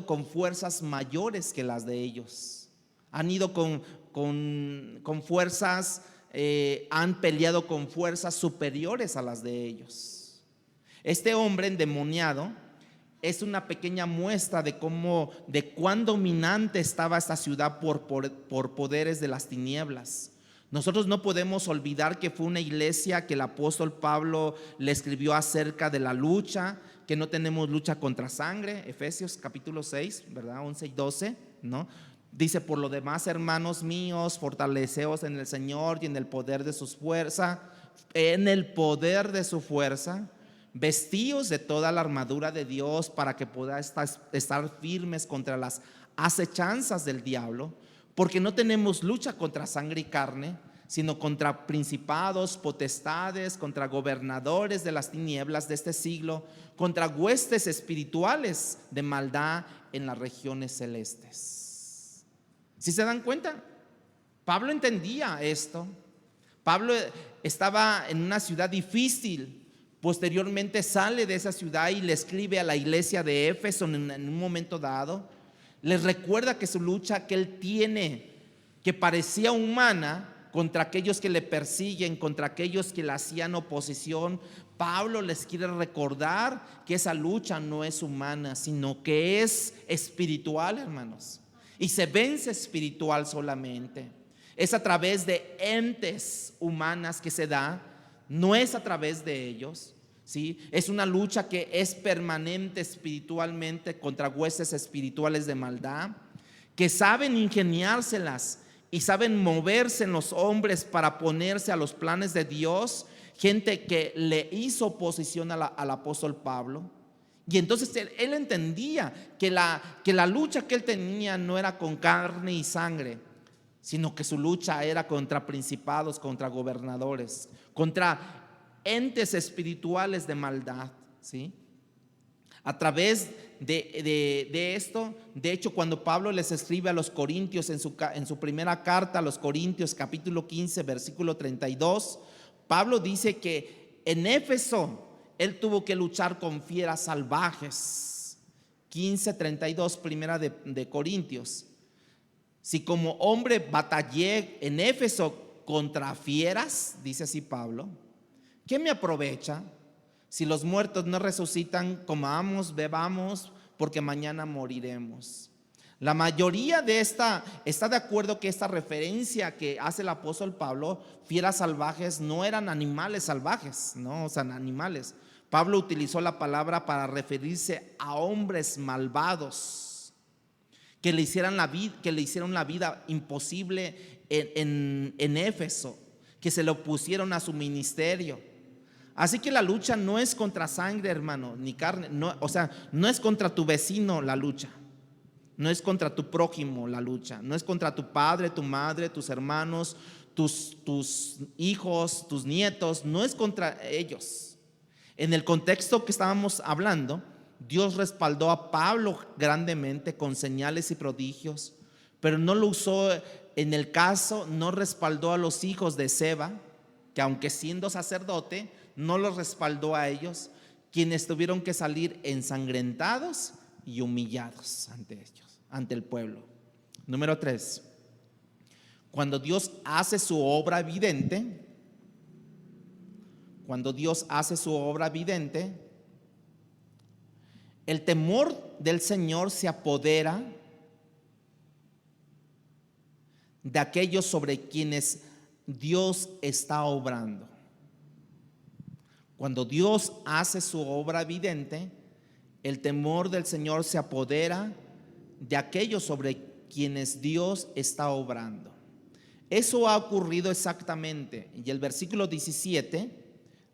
S2: con fuerzas mayores que las de ellos. Han ido con fuerzas, han peleado con fuerzas superiores a las de ellos. Este hombre endemoniado es una pequeña muestra de cuán dominante estaba esta ciudad por poderes de las tinieblas. Nosotros no podemos olvidar que fue una iglesia que el apóstol Pablo le escribió acerca de la lucha, que no tenemos lucha contra sangre, Efesios capítulo 6, ¿verdad? 11 y 12, ¿no? Dice, por lo demás, hermanos míos, fortaleceos en el Señor y en el poder de su fuerza, vestíos de toda la armadura de Dios para que podáis estar firmes contra las acechanzas del diablo, porque no tenemos lucha contra sangre y carne, sino contra principados, potestades, contra gobernadores de las tinieblas de este siglo, contra huestes espirituales de maldad en las regiones celestes. ¿Sí se dan cuenta? Pablo entendía esto. Pablo estaba en una ciudad difícil. Posteriormente sale de esa ciudad y le escribe a la iglesia de Éfeso en un momento dado. Les recuerda que su lucha que él tiene, que parecía humana, contra aquellos que le persiguen, contra aquellos que le hacían oposición. Pablo les quiere recordar que esa lucha no es humana, sino que es espiritual, hermanos. Y se vence espiritual solamente. Es a través de entes humanas que se da. No es a través de ellos, ¿sí? Es una lucha que es permanente espiritualmente contra huestes espirituales de maldad, que saben ingeniárselas y saben moverse en los hombres para ponerse a los planes de Dios. Gente que le hizo oposición al apóstol Pablo. Y entonces él entendía que la lucha que él tenía no era con carne y sangre, sino que su lucha era contra principados, contra gobernadores, contra entes espirituales de maldad, ¿sí? A través de esto, de hecho, cuando Pablo les escribe a los corintios en su primera carta a los corintios, capítulo 15, versículo 32, Pablo dice que en Éfeso él tuvo que luchar con fieras salvajes. 15:32, primera de Corintios. Si como hombre batallé en Éfeso contra fieras, dice así Pablo, ¿qué me aprovecha? Si los muertos no resucitan, comamos, bebamos, porque mañana moriremos. La mayoría de está de acuerdo que esta referencia que hace el apóstol Pablo, fieras salvajes, no eran animales salvajes, no, o sea, animales. Pablo utilizó la palabra para referirse a hombres malvados que le hicieron la vida imposible en Éfeso, que se le opusieron a su ministerio. Así que la lucha no es contra sangre, hermano, ni carne, no, o sea, no es contra tu vecino la lucha, no es contra tu prójimo la lucha, no es contra tu padre, tu madre, tus hermanos, tus hijos, tus nietos, no es contra ellos. En el contexto que estábamos hablando, Dios respaldó a Pablo grandemente con señales y prodigios, pero no lo usó en el caso, no respaldó a los hijos de Seba, que aunque siendo sacerdote, no los respaldó a ellos, quienes tuvieron que salir ensangrentados y humillados ante ellos, ante el pueblo. Número 3, cuando Dios hace su obra evidente, el temor del Señor se apodera de aquellos sobre quienes Dios está obrando. Cuando Dios hace su obra evidente, el temor del Señor se apodera de aquellos sobre quienes Dios está obrando. Eso ha ocurrido exactamente, y el versículo 17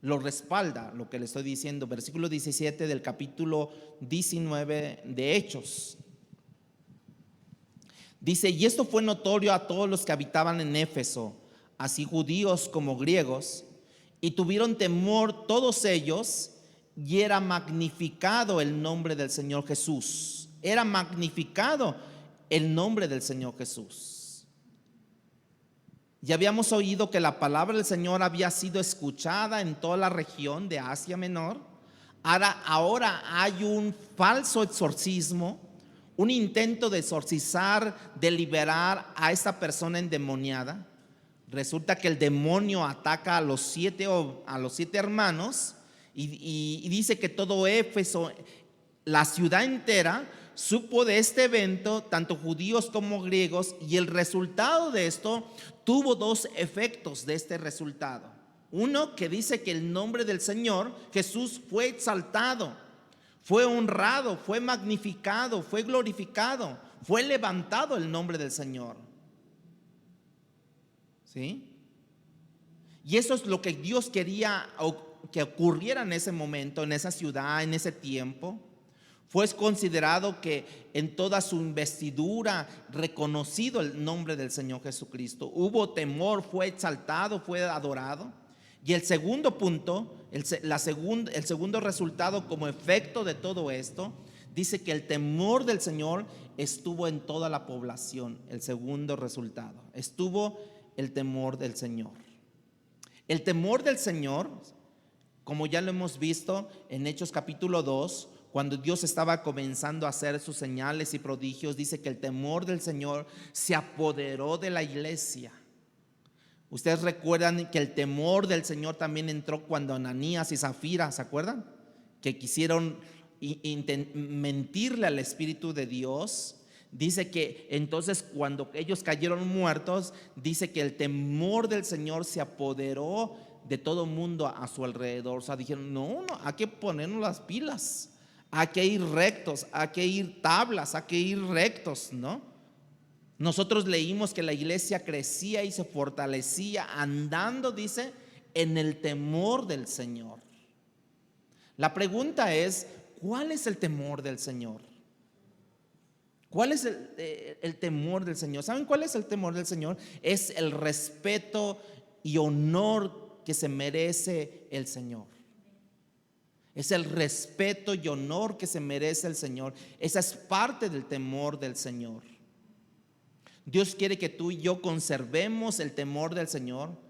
S2: lo respalda, lo que le estoy diciendo. Versículo 17 del capítulo 19 de Hechos. Dice: y esto fue notorio a todos los que habitaban en Éfeso, así judíos como griegos, y tuvieron temor todos ellos, y era magnificado el nombre del Señor Jesús. Era magnificado el nombre del Señor Jesús. Ya habíamos oído que la palabra del Señor había sido escuchada en toda la región de Asia Menor. Ahora hay un falso exorcismo, un intento de exorcizar, de liberar a esta persona endemoniada. Resulta que el demonio ataca a los siete hermanos y dice que todo Éfeso, la ciudad entera, supo de este evento, tanto judíos como griegos, y el resultado de esto tuvo dos efectos de este resultado. Uno, que dice que el nombre del Señor Jesús fue exaltado, fue honrado, fue magnificado, fue glorificado, fue levantado el nombre del Señor. ¿Sí? Y eso es lo que Dios quería que ocurriera en ese momento, en esa ciudad, en ese tiempo. Fue considerado que en toda su investidura reconocido el nombre del Señor Jesucristo. Hubo temor, fue exaltado, fue adorado. Y el segundo punto, el segundo resultado como efecto de todo esto, dice que el temor del Señor estuvo en toda la población. El segundo resultado, estuvo el temor del Señor. El temor del Señor, como ya lo hemos visto en Hechos capítulo 2, cuando Dios estaba comenzando a hacer sus señales y prodigios, dice que el temor del Señor se apoderó de la iglesia. Ustedes recuerdan que el temor del Señor también entró cuando Ananías y Zafira, ¿se acuerdan? Que quisieron mentirle al Espíritu de Dios. Dice que entonces cuando ellos cayeron muertos, dice que el temor del Señor se apoderó de todo el mundo a su alrededor. O sea, dijeron, no, hay que ponernos las pilas, hay que ir rectos, hay que ir tablas, hay que ir rectos, ¿no? Nosotros leímos que la iglesia crecía y se fortalecía andando, dice, en el temor del Señor. La pregunta es, ¿cuál es el temor del Señor? ¿Cuál es el temor del Señor? ¿Saben cuál es el temor del Señor? Es el respeto y honor que se merece el Señor. Es el respeto y honor que se merece el Señor. Esa es parte del temor del Señor. Dios quiere que tú y yo conservemos el temor del Señor,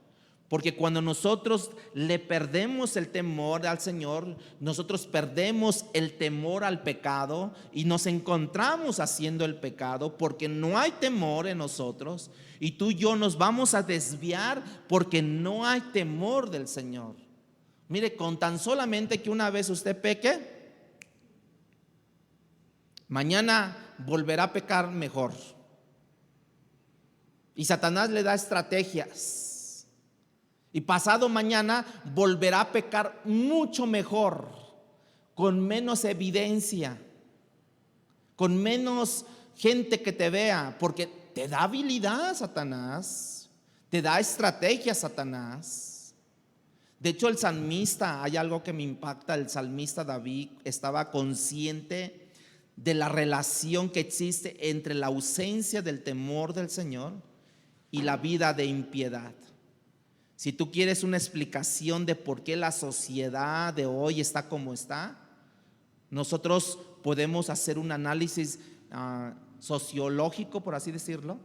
S2: porque cuando nosotros le perdemos el temor al Señor, nosotros perdemos el temor al pecado y nos encontramos haciendo el pecado porque no hay temor en nosotros, y tú y yo nos vamos a desviar porque no hay temor del Señor. Mire, con tan solamente que una vez usted peque, mañana volverá a pecar mejor. Y Satanás le da estrategias. Y pasado mañana volverá a pecar mucho mejor, con menos evidencia, con menos gente que te vea, porque te da habilidad Satanás, te da estrategia Satanás. De hecho, el salmista, hay algo que me impacta, el salmista David estaba consciente de la relación que existe entre la ausencia del temor del Señor y la vida de impiedad. Si tú quieres una explicación de por qué la sociedad de hoy está como está, nosotros podemos hacer un análisis sociológico, por así decirlo,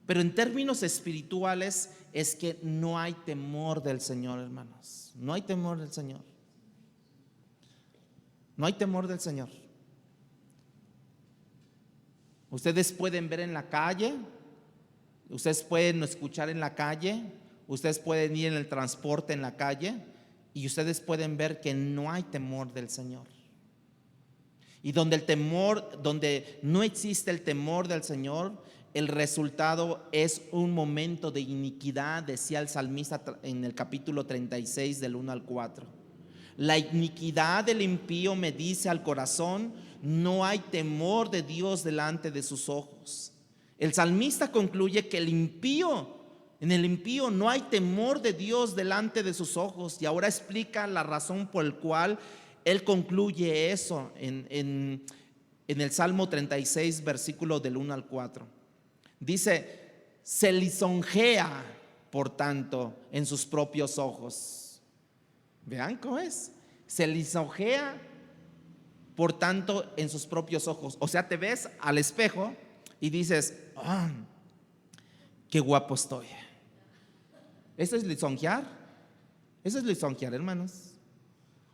S2: pero en términos espirituales es que no hay temor del Señor, hermanos. No hay temor del Señor. No hay temor del Señor. Ustedes pueden ver en la calle, ustedes pueden escuchar en la calle, ustedes pueden ir en el transporte en la calle y ustedes pueden ver que no hay temor del Señor. Y donde no existe el temor del Señor, el resultado es un momento de iniquidad, decía el salmista en el capítulo 36 del 1 al 4. La iniquidad del impío me dice al corazón, no hay temor de Dios delante de sus ojos. El salmista concluye que en el impío no hay temor de Dios delante de sus ojos, y ahora explica la razón por la cual él concluye eso en el Salmo 36, versículo del 1 al 4. Dice, se lisonjea, por tanto, en sus propios ojos. Vean cómo es. Se lisonjea, por tanto, en sus propios ojos. O sea, te ves al espejo y dices, qué guapo estoy. ¿Eso es lisonjear? Eso es lisonjear, hermanos.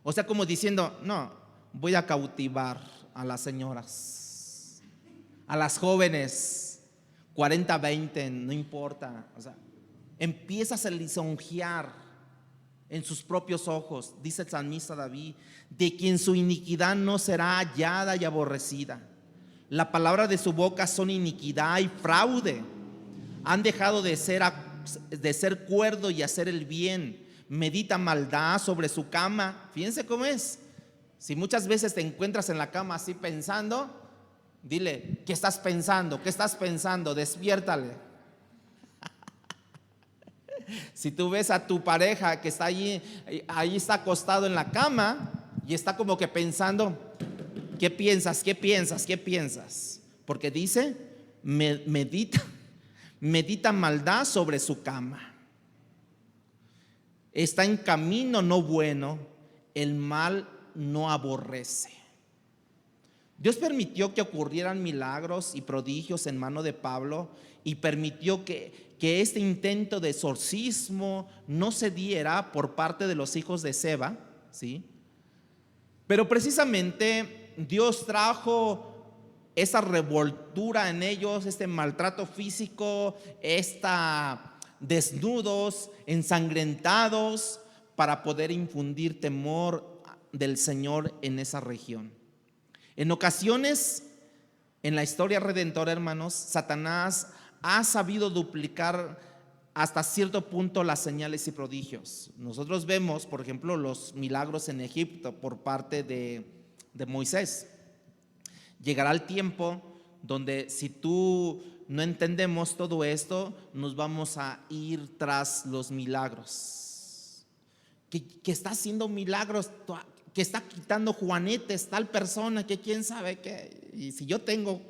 S2: O sea, como diciendo, no, voy a cautivar a las señoras, a las jóvenes, 40, 20, no importa. O sea, empiezas a lisonjear en sus propios ojos, dice el salmista David, de quien su iniquidad no será hallada y aborrecida. La palabra de su boca son iniquidad y fraude. Han dejado de ser cuerdo y hacer el bien. Medita maldad sobre su cama. Fíjense cómo es. Si muchas veces te encuentras en la cama así pensando, dile, ¿qué estás pensando? ¿Qué estás pensando? Despiértale. Si tú ves a tu pareja que está ahí está acostado en la cama y está como que pensando, ¿qué piensas? ¿Qué piensas? ¿Qué piensas? Porque dice, medita maldad sobre su cama. Está en camino no bueno, el mal no aborrece. Dios permitió que ocurrieran milagros y prodigios en mano de Pablo y permitió que este intento de exorcismo no se diera por parte de los hijos de Seba, ¿sí? Pero precisamente Dios trajo esa revoltura en ellos, este maltrato físico, desnudos, ensangrentados, para poder infundir temor del Señor en esa región. En ocasiones, en la historia redentora, hermanos, Satanás ha sabido duplicar hasta cierto punto las señales y prodigios. Nosotros vemos, por ejemplo, los milagros en Egipto por parte de Moisés. Llegará el tiempo donde, si tú no entendemos todo esto, nos vamos a ir tras los milagros. Que está haciendo milagros, que está quitando juanetes, tal persona, que quién sabe qué. Y si yo tengo,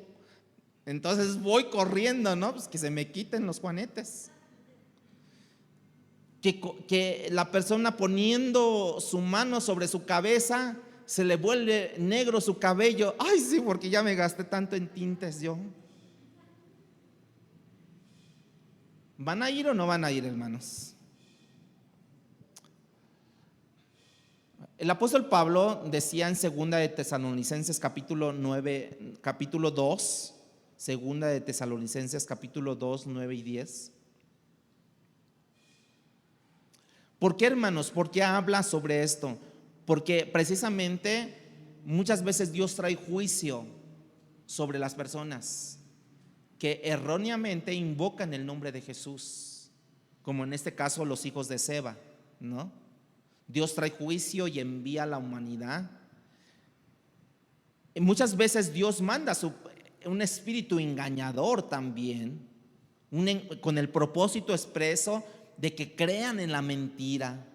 S2: entonces voy corriendo, ¿no? Pues que se me quiten los juanetes. Que la persona poniendo su mano sobre su cabeza, se le vuelve negro su cabello. Ay, sí, porque ya me gasté tanto en tintes yo. ¿Van a ir o no van a ir, hermanos? El apóstol Pablo decía en segunda de Tesalonicenses capítulo 2, segunda de Tesalonicenses capítulo 2, 9 y 10. ¿Por qué, hermanos? ¿Por qué habla sobre esto? Porque precisamente muchas veces Dios trae juicio sobre las personas que erróneamente invocan el nombre de Jesús, como en este caso los hijos de Seba, ¿no? Dios trae juicio y envía a la humanidad. Y muchas veces Dios manda un espíritu engañador también, con el propósito expreso de que crean en la mentira,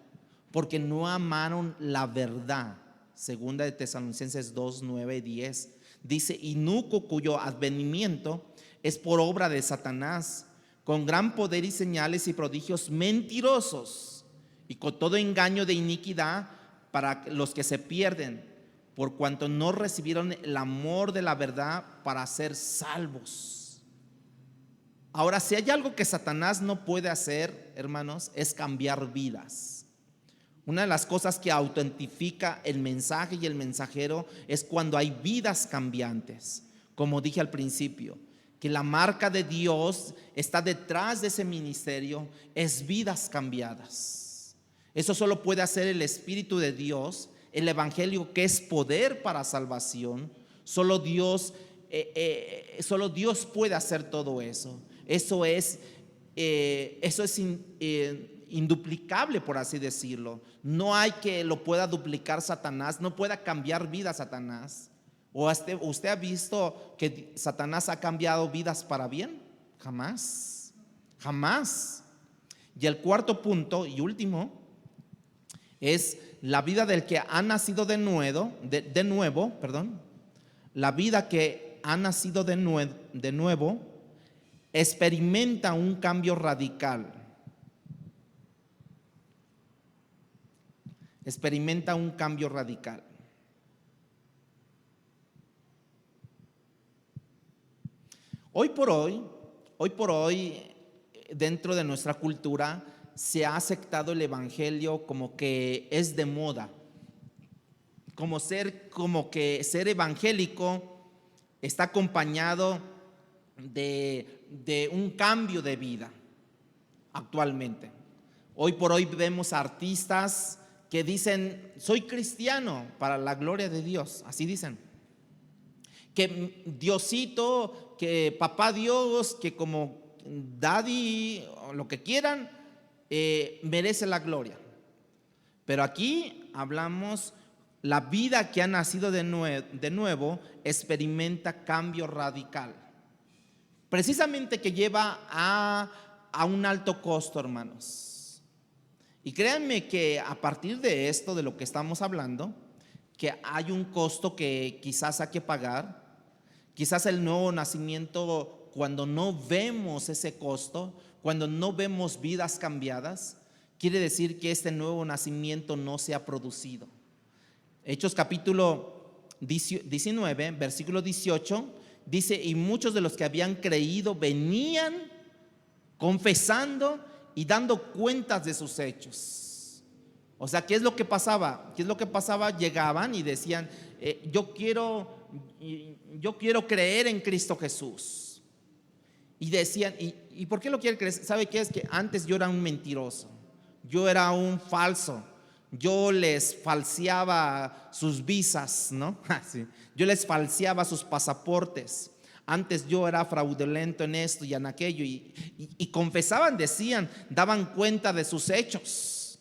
S2: porque no amaron la verdad. Segunda de Tesalonicenses 2, 9 y 10 dice, inicuo cuyo advenimiento es por obra de Satanás, con gran poder y señales y prodigios mentirosos, y con todo engaño de iniquidad para los que se pierden, por cuanto no recibieron el amor de la verdad para ser salvos. Ahora, si hay algo que Satanás no puede hacer, hermanos, es cambiar vidas. Una de las cosas que autentifica el mensaje y el mensajero es cuando hay vidas cambiantes. Como dije al principio, que la marca de Dios está detrás de ese ministerio, es vidas cambiadas. Eso solo puede hacer el Espíritu de Dios, el Evangelio, que es poder para salvación. Solo Dios puede hacer todo eso. Eso es induplicable, por así decirlo. No hay que lo pueda duplicar Satanás, no pueda cambiar vida Satanás. ¿O usted ha visto que Satanás ha cambiado vidas para bien? Jamás, jamás. Y el cuarto punto y último es la vida del que ha nacido de nuevo, la vida que ha nacido de nuevo experimenta un cambio radical. Experimenta un cambio radical. Hoy por hoy, dentro de nuestra cultura, se ha aceptado el evangelio como que es de moda, como que ser evangélico está acompañado de un cambio de vida actualmente. Hoy por hoy vemos artistas que dicen: soy cristiano para la gloria de Dios, así dicen. Que Diosito, que papá Dios, que como daddy, o lo que quieran, merece la gloria. Pero aquí hablamos, la vida que ha nacido de nuevo experimenta cambio radical, precisamente que lleva a un alto costo, hermanos. Y créanme que a partir de esto, de lo que estamos hablando, que hay un costo que quizás hay que pagar. Quizás el nuevo nacimiento, cuando no vemos ese costo, cuando no vemos vidas cambiadas, quiere decir que este nuevo nacimiento no se ha producido. Hechos capítulo 19, versículo 18, dice: y muchos de los que habían creído venían confesando y dando cuentas de sus hechos. O sea, ¿qué es lo que pasaba? Llegaban y decían: yo quiero creer en Cristo Jesús. Y decían: ¿y por qué lo quiere creer? ¿Sabe qué es? Que antes yo era un mentiroso, yo era un falso, yo les falseaba sus visas, ¿no? Sí. Yo les falseaba sus pasaportes. Antes yo era fraudulento en esto y en aquello, y confesaban, decían, daban cuenta de sus hechos.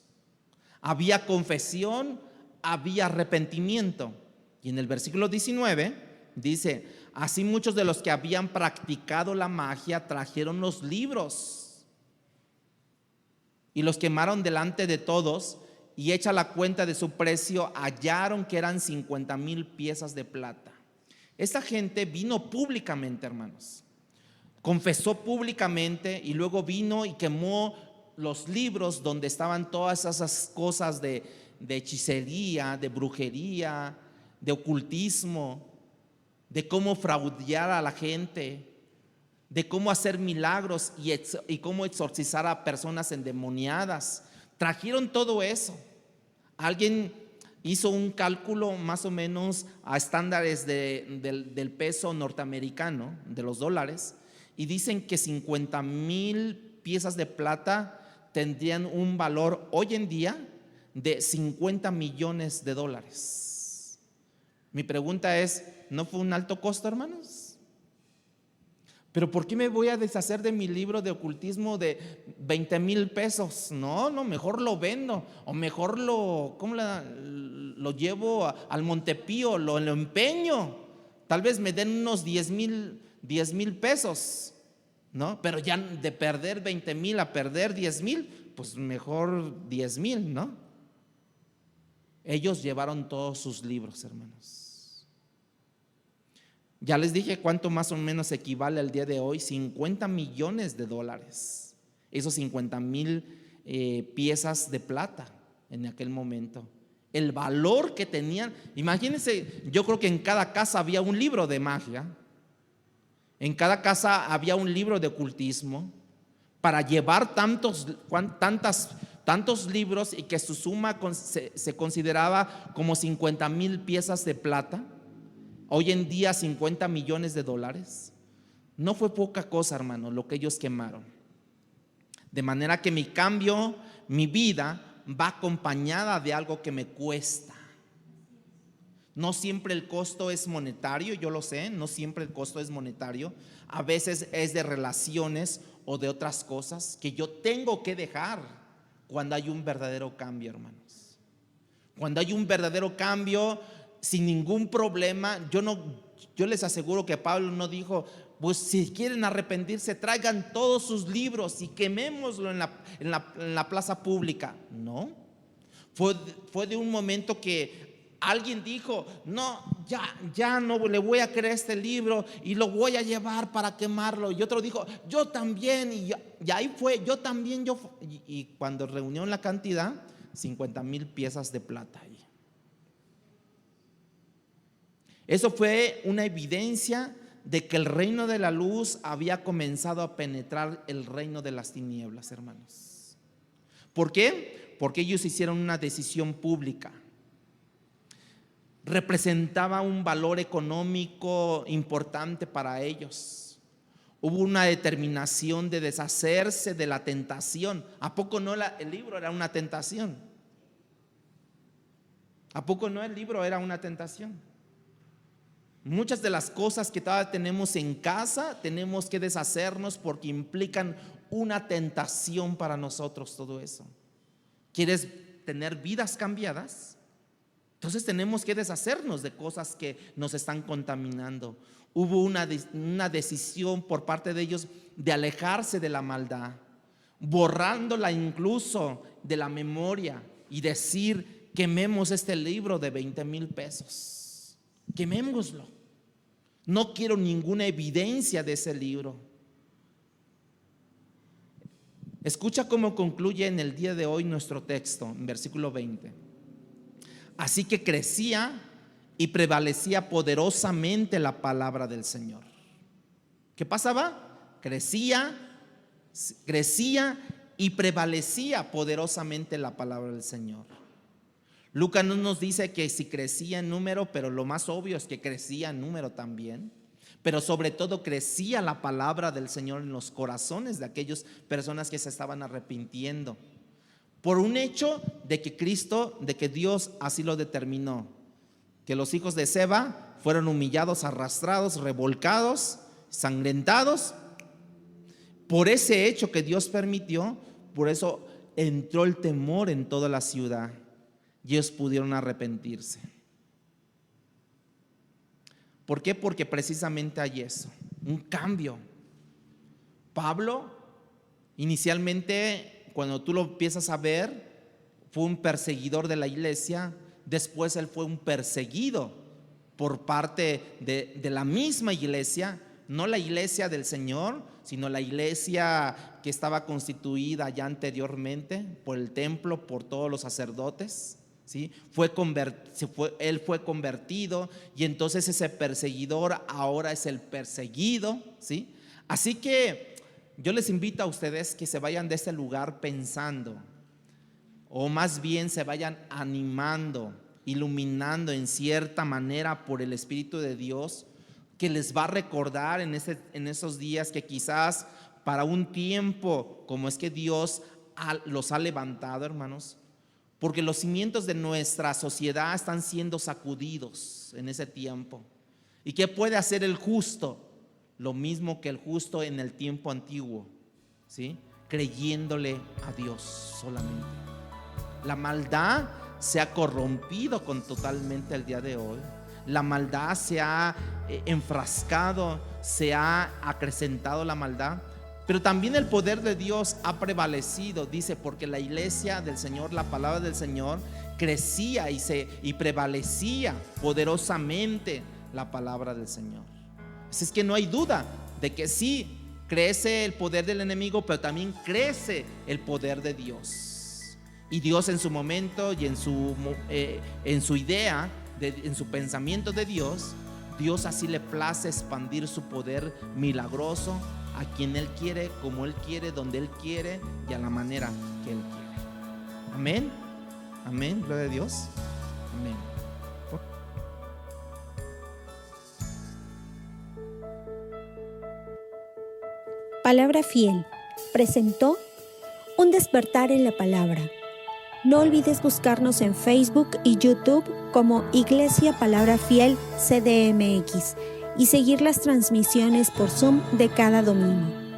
S2: Había confesión, había arrepentimiento. Y en el versículo 19 dice: así muchos de los que habían practicado la magia trajeron los libros y los quemaron delante de todos, y hecha la cuenta de su precio, hallaron que eran 50,000 piezas de plata. Esta gente vino públicamente, hermanos, confesó públicamente, y luego vino y quemó los libros donde estaban todas esas cosas de hechicería, de brujería, de ocultismo, de cómo fraudear a la gente, de cómo hacer milagros y cómo exorcizar a personas endemoniadas. Trajeron todo eso. Alguien hizo un cálculo más o menos a estándares del peso norteamericano, de los dólares, y dicen que 50,000 piezas de plata tendrían un valor hoy en día de 50 millones de dólares. Mi pregunta es: ¿no fue un alto costo, hermanos? ¿Pero por qué me voy a deshacer de mi libro de ocultismo de 20,000 pesos? No, mejor lo vendo, o mejor lo llevo al Montepío, lo empeño. Tal vez me den unos 10,000 pesos, ¿no? Pero ya de perder 20,000 a perder 10,000, pues mejor 10,000, ¿no? Ellos llevaron todos sus libros, hermanos. Ya les dije cuánto más o menos equivale al día de hoy: 50 millones de dólares. Esos 50,000 piezas de plata en aquel momento. El valor que tenían. Imagínense, yo creo que en cada casa había un libro de magia. En cada casa había un libro de ocultismo. Para llevar tantos libros, y que su suma se consideraba como 50,000 piezas de plata. Hoy en día 50 millones de dólares. No fue poca cosa, hermano, lo que ellos quemaron. De manera que mi vida va acompañada de algo que me cuesta. No siempre el costo es monetario, yo lo sé, no siempre el costo es monetario. A veces es de relaciones o de otras cosas que yo tengo que dejar Cuando hay un verdadero cambio, hermanos. Cuando hay un verdadero cambio sin ningún problema. Yo les aseguro que Pablo no dijo, pues si quieren arrepentirse, traigan todos sus libros y quemémoslo en la plaza pública. No, fue de un momento que alguien dijo, no, ya no le voy a creer este libro y lo voy a llevar para quemarlo. Y otro dijo, yo también, y ahí fue, yo también. Y cuando reunió la cantidad, 50,000 piezas de plata ahí. Eso fue una evidencia de que el reino de la luz había comenzado a penetrar el reino de las tinieblas, hermanos. ¿Por qué? Porque ellos hicieron una decisión pública. Representaba un valor económico importante para ellos. Hubo una determinación de deshacerse de la tentación. ¿A poco no el libro era una tentación? ¿A poco no el libro era una tentación? Muchas de las cosas que todavía tenemos en casa tenemos que deshacernos porque implican una tentación para nosotros todo eso. ¿Quieres tener vidas cambiadas? Entonces tenemos que deshacernos de cosas que nos están contaminando. Hubo una decisión por parte de ellos de alejarse de la maldad, borrándola incluso de la memoria y decir, quememos este libro de 20,000 pesos. Quemémoslo. No quiero ninguna evidencia de ese libro. Escucha cómo concluye en el día de hoy nuestro texto, en versículo 20. Así que crecía y prevalecía poderosamente la palabra del Señor. ¿Qué pasaba? Crecía y prevalecía poderosamente la palabra del Señor. Lucas no nos dice que si crecía en número, pero lo más obvio es que crecía en número también. Pero sobre todo crecía la palabra del Señor en los corazones de aquellas personas que se estaban arrepintiendo. Por un hecho de que Dios así lo determinó. Que los hijos de Seba fueron humillados, arrastrados, revolcados, sangrentados. Por ese hecho que Dios permitió, por eso entró el temor en toda la ciudad. Y ellos pudieron arrepentirse. ¿Por qué? Porque precisamente hay eso, un cambio. Pablo, inicialmente, cuando tú lo empiezas a ver, fue un perseguidor de la iglesia. Después él fue un perseguido por parte de la misma iglesia. No la iglesia del Señor, sino la iglesia que estaba constituida ya anteriormente por el templo, por todos los sacerdotes. ¿Sí? Él fue convertido y entonces ese perseguidor ahora es el perseguido, ¿sí? Así que yo les invito a ustedes que se vayan de este lugar pensando, o más bien se vayan animando, iluminando en cierta manera por el Espíritu de Dios, que les va a recordar en esos días que quizás para un tiempo como es que Dios los ha levantado, hermanos. Porque los cimientos de nuestra sociedad están siendo sacudidos en ese tiempo. ¿Y qué puede hacer el justo? Lo mismo que el justo en el tiempo antiguo, ¿sí? Creyéndole a Dios solamente. La maldad se ha corrompido totalmente el día de hoy. La maldad se ha enfrascado, se ha acrecentado la maldad. Pero también el poder de Dios ha prevalecido, dice, porque la iglesia del Señor, la palabra del Señor, crecía y prevalecía poderosamente la palabra del Señor. Así es que no hay duda de que sí crece el poder del enemigo, pero también crece el poder de Dios. Y Dios en su momento y en su idea, en su pensamiento de Dios, Dios así le place expandir su poder milagroso a quien Él quiere, como Él quiere, donde Él quiere y a la manera que Él quiere. Amén. Amén. Gloria a Dios. Amén.
S1: Palabra Fiel presentó Un despertar en la palabra. No olvides buscarnos en Facebook y YouTube como Iglesia Palabra Fiel CDMX y seguir las transmisiones por Zoom de cada domingo.